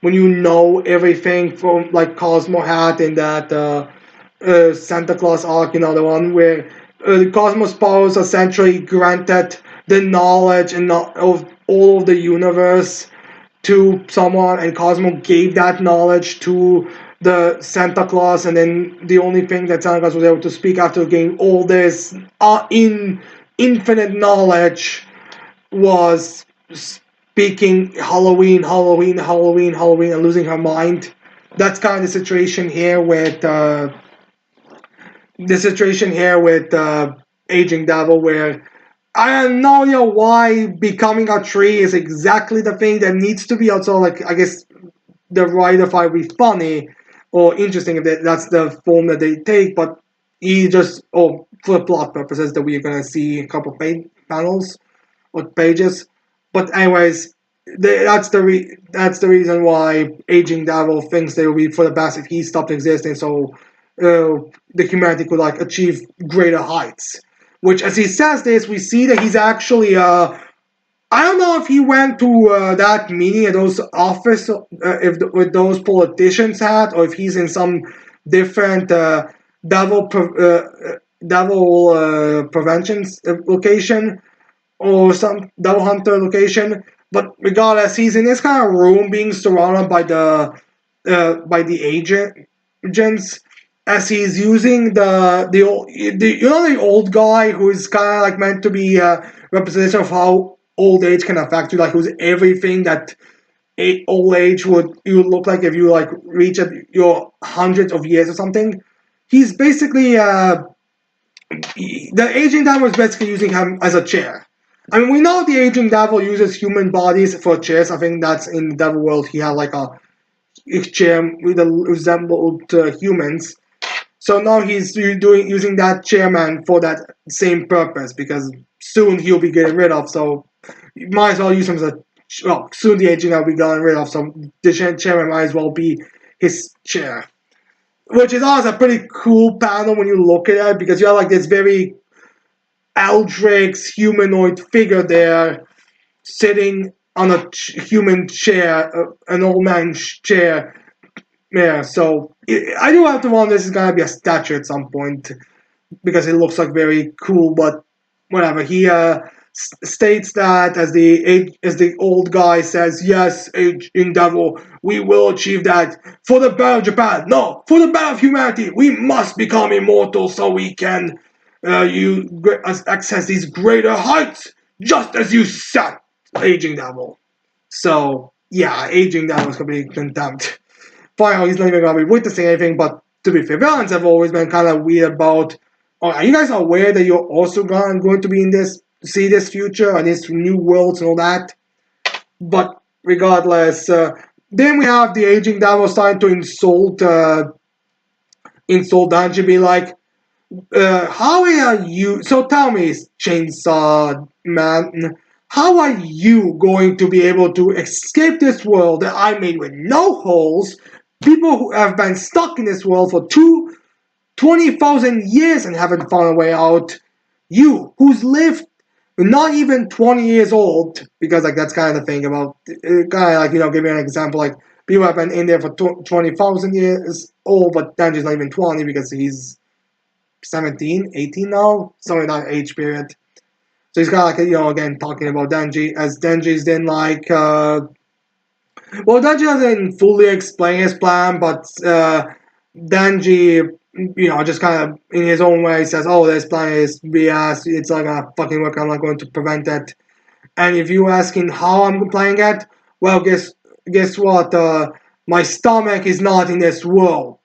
when you know everything from like Cosmo Hat and that Santa Claus arc, the one where Cosmos powers essentially granted the knowledge and of all of the universe to someone, and Cosmo gave that knowledge to the Santa Claus, and then the only thing that Santa Claus was able to speak after gaining all this infinite knowledge was speaking Halloween, Halloween, Halloween, Halloween, and losing her mind. That's kind of the situation here with Aging Devil, where I have no idea why becoming a tree is exactly the thing that needs to be. Also, like, I guess the writer fight would be funny or interesting if that's the form that they take, but he just, for plot purposes, that we're gonna see a couple panels or pages. But anyways, that's the reason why Aging Devil thinks they will be for the best if he stopped existing, so the humanity could like achieve greater heights. Which, as he says this, we see that he's actually I don't know if he went to that meeting at those office, if with those politicians had, or if he's in some different devil prevention location or some devil hunter location. But regardless, he's in this kind of room, being surrounded by the agents, as he's using the old guy who is kind of like meant to be a representation of how old age can affect you, like who's everything that old age would you would look like if you like reach at your hundreds of years or something. He's basically the aging devil is basically using him as a chair. I mean, we know the aging devil uses human bodies for chairs. I think that's in the devil world. He had like a chair with a resembled humans. So now he's using that chairman for that same purpose, because soon he'll be getting rid of. So you might as well use him as a, well, soon the agent will be getting rid of. So the chairman might as well be his chair, which is always a pretty cool panel when you look at it, because you have like this very Aldrich humanoid figure there sitting on a human chair, an old man's chair. Yeah, so I do have to wonder this is gonna be a statue at some point, because it looks like very cool. But whatever. He states that as the old guy says, yes, in devil, we will achieve that for the better of Japan. No, for the better of humanity, we must become immortal so we can access these greater heights, just as you said, aging devil. So yeah, aging devil is gonna be contempt. Finally, he's not even gonna be witnessing anything. But to be fair, villains have always been kind of weird about. Oh, are you guys aware that you're also going to be in this, see this future and these new worlds and all that? But regardless, then we have the aging devil starting to insult Danji, be like, how are you? So tell me, Chainsaw Man, how are you going to be able to escape this world that I made with no holes? People who have been stuck in this world for 20,000 years and haven't found a way out. You, who's lived not even 20 years old, because like that's kind of the thing about, kind of like, give me an example, like people have been in there for 20,000 years old, but Danji's not even 20 because he's 17, 18 now, somewhere in that age period. So he's kind of like, again, talking about Denji, as Denji's then like, well, Denji doesn't fully explain his plan, but Denji, just kind of in his own way says, oh, this plan is BS, it's not gonna fucking work, I'm not going to prevent it. And if you asking how I'm playing it, well, guess what, my stomach is not in this world.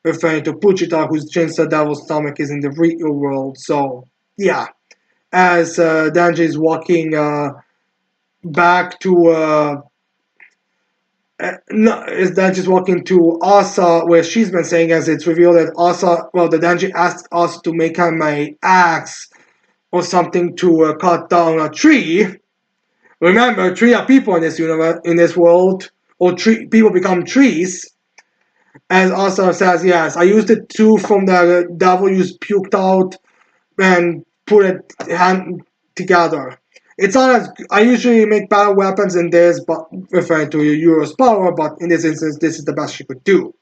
Referring to Puchita, whose Chainsaw Devil's stomach is in the real world. So, yeah. As Denji is walking back to no, is that just walking to Asa, where she's been saying, as it's revealed that Asa, well, the Danji asked Asa to make him a axe or something to cut down a tree. Remember, tree are people in this universe, in this world, or people become trees. As also says, yes, I used it too from the devil you puked out and put it hand together. It's not as I usually make battle weapons in this, but referring to Euro's power. But in this instance, this is the best she could do.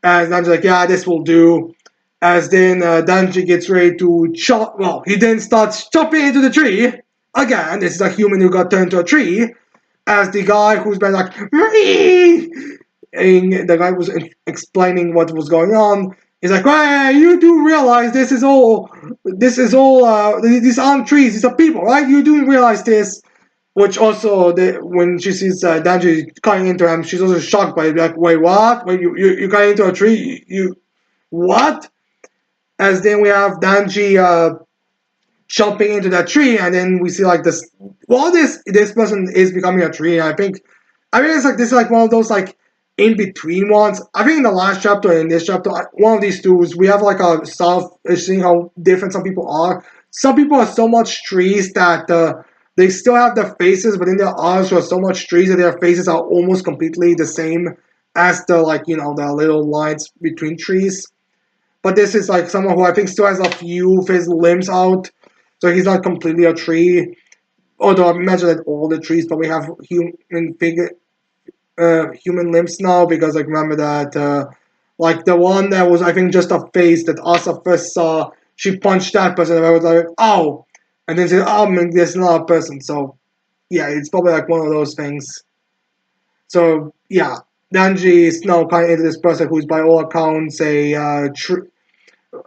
As Danji's like, yeah, this will do. As then Danji gets ready to chop. Well, he then starts chopping into the tree. Again, this is a human who got turned into a tree. As the guy who's been like, "Ree!" and the guy was explaining what was going on. He's like, "Hey, you do realize these aren't trees, these are people, right? You do realize this." Which also, when she sees Danji cutting into him, she's also shocked by it. Like, wait, what? Wait, you got into a tree? You what? As then we have Danji jumping into that tree, and then we see like this. While this person is becoming a tree, I think it's like this is like one of those like in between ones. I think in the last chapter and in this chapter, one of these two is we have like a self seeing how different some people are. Some people are so much trees that they still have their faces, but in their eyes are so much trees that their faces are almost completely the same as the like the little lines between trees. But this is like someone who I think still has a few of his limbs out, so he's not completely a tree. Although I imagine that all the trees probably have human limbs now, because like remember that like the one that was I think just a face that Asa first saw, she punched that person and I was like, oh, and then said, oh man, there's not a person. So yeah, it's probably like one of those things. So yeah, Danji is now kind of into this person who's by all accounts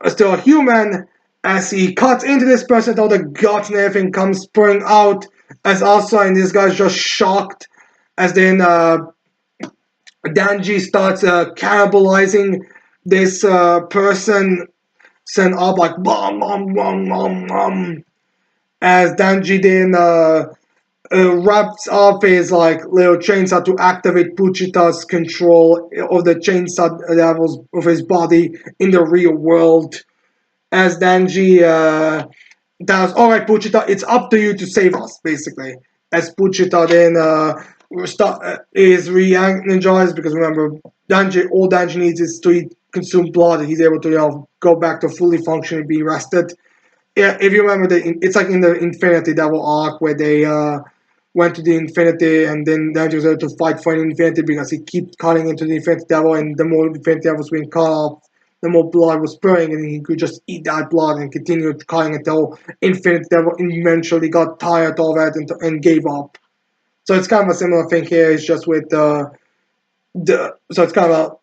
still a human. As he cuts into this person, all the guts and everything comes pouring out. As also, and this guy's just shocked. As then Danji starts cannibalizing this person, sent up like bum bum bum bum bum. As Danji then wraps up his like little chainsaw to activate Puchita's control of the chainsaw levels of his body in the real world. As Danji tells, all right, Puchita, it's up to you to save us, basically. As Puchita then is re-energized, because remember, all Danji needs is to consume blood, and he's able to go back to fully functioning, be rested. Yeah, if you remember, it's like in the Infinity Devil arc where they went to the Infinity, and then Danji was able to fight for an Infinity because he keeps cutting into the Infinity Devil, and the more Infinity Devils being cut off, the more blood was spraying, and he could just eat that blood and continue cutting until Infinite Devil eventually got tired of it and gave up. So it's kind of a similar thing here. It's just with so it's kind of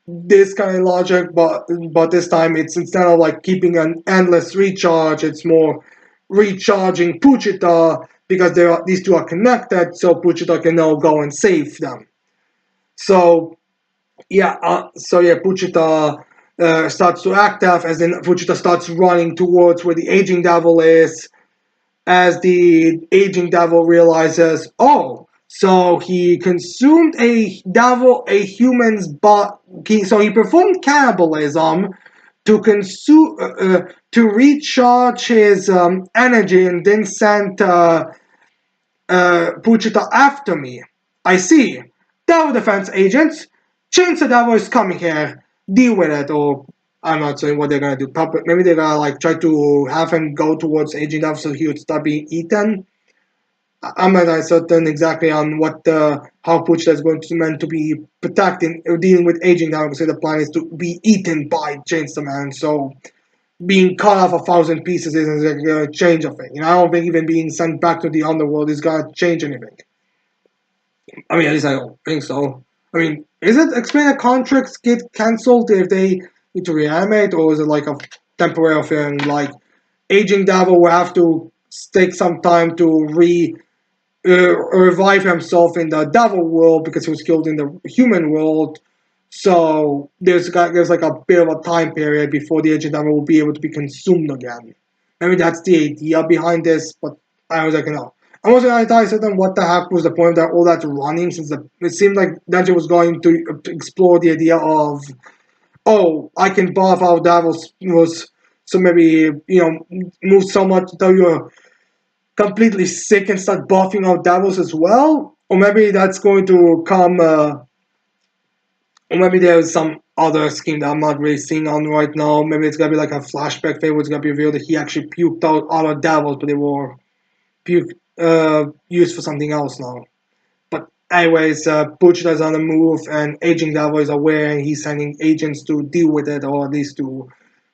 this kind of logic, but this time it's instead of like keeping an endless recharge, it's more recharging Puchita because these two are connected, so Puchita can now go and save them. So Puchita starts to act tough, as then Puchita starts running towards where the aging devil is. As the aging devil realizes, oh, so he consumed a human's body. So he performed cannibalism to consume to recharge his energy, and then sent Puchita after me. I see. Devil defense agents. Chainsaw Devil is coming here. Deal with it, or I'm not saying what they're gonna do. Maybe they're gonna like try to have him go towards Agent Devil so he would start being eaten. I'm not certain exactly on what how Puchita is going to meant to be protecting or dealing with Agent Devil. So the plan is to be eaten by Chainsaw Man. So being cut off 1,000 pieces isn't going to change a thing. I don't think even being sent back to the underworld is going to change anything. I mean, at least I don't think so. I mean, is it explain that contracts get cancelled if they need to reanimate, or is it like a temporary thing? Like, aging Devil will have to take some time to revive himself in the Devil world because he was killed in the human world. So there's like a bit of a time period before the agent Devil will be able to be consumed again. Maybe that's the idea behind this, but I was like, no. I wasn't entirely certain what the heck was the point of that all that running, since it seemed like Dante was going to explore the idea of, oh, I can buff out devils was So maybe move so much until you're completely sick and start buffing out devils as well, or maybe that's going to come. Or maybe there's some other scheme that I'm not really seeing on right now. Maybe it's gonna be like a flashback thing where it's gonna be revealed that he actually puked out other devils, but they were puke used for something else now. But anyways, Butcher is on the move, and Aging Devil is aware, and he's sending agents to deal with it, or at least to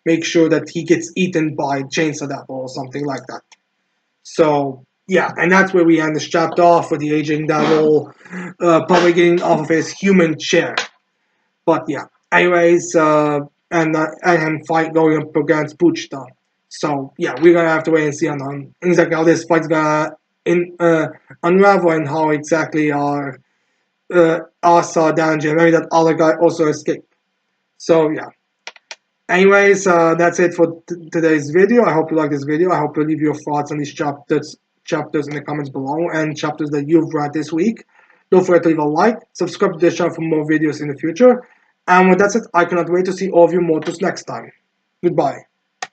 make sure that he gets eaten by Chainsaw Devil or something like that. So yeah, and that's where we end this chapter off with the Aging Devil probably getting off of his human chair. But yeah, anyways, and him fight going up against Buchta. So yeah, we're gonna have to wait and see on exactly how this fight's gonna unravel and how exactly our saw danger. Maybe that other guy also escaped. So yeah. Anyways, that's it for today's video. I hope you like this video. I hope you leave your thoughts on these chapters in the comments below and chapters that you've read this week. Don't forget to leave a like, subscribe to this channel for more videos in the future. And with that said, I cannot wait to see all of you mortals next time. Goodbye.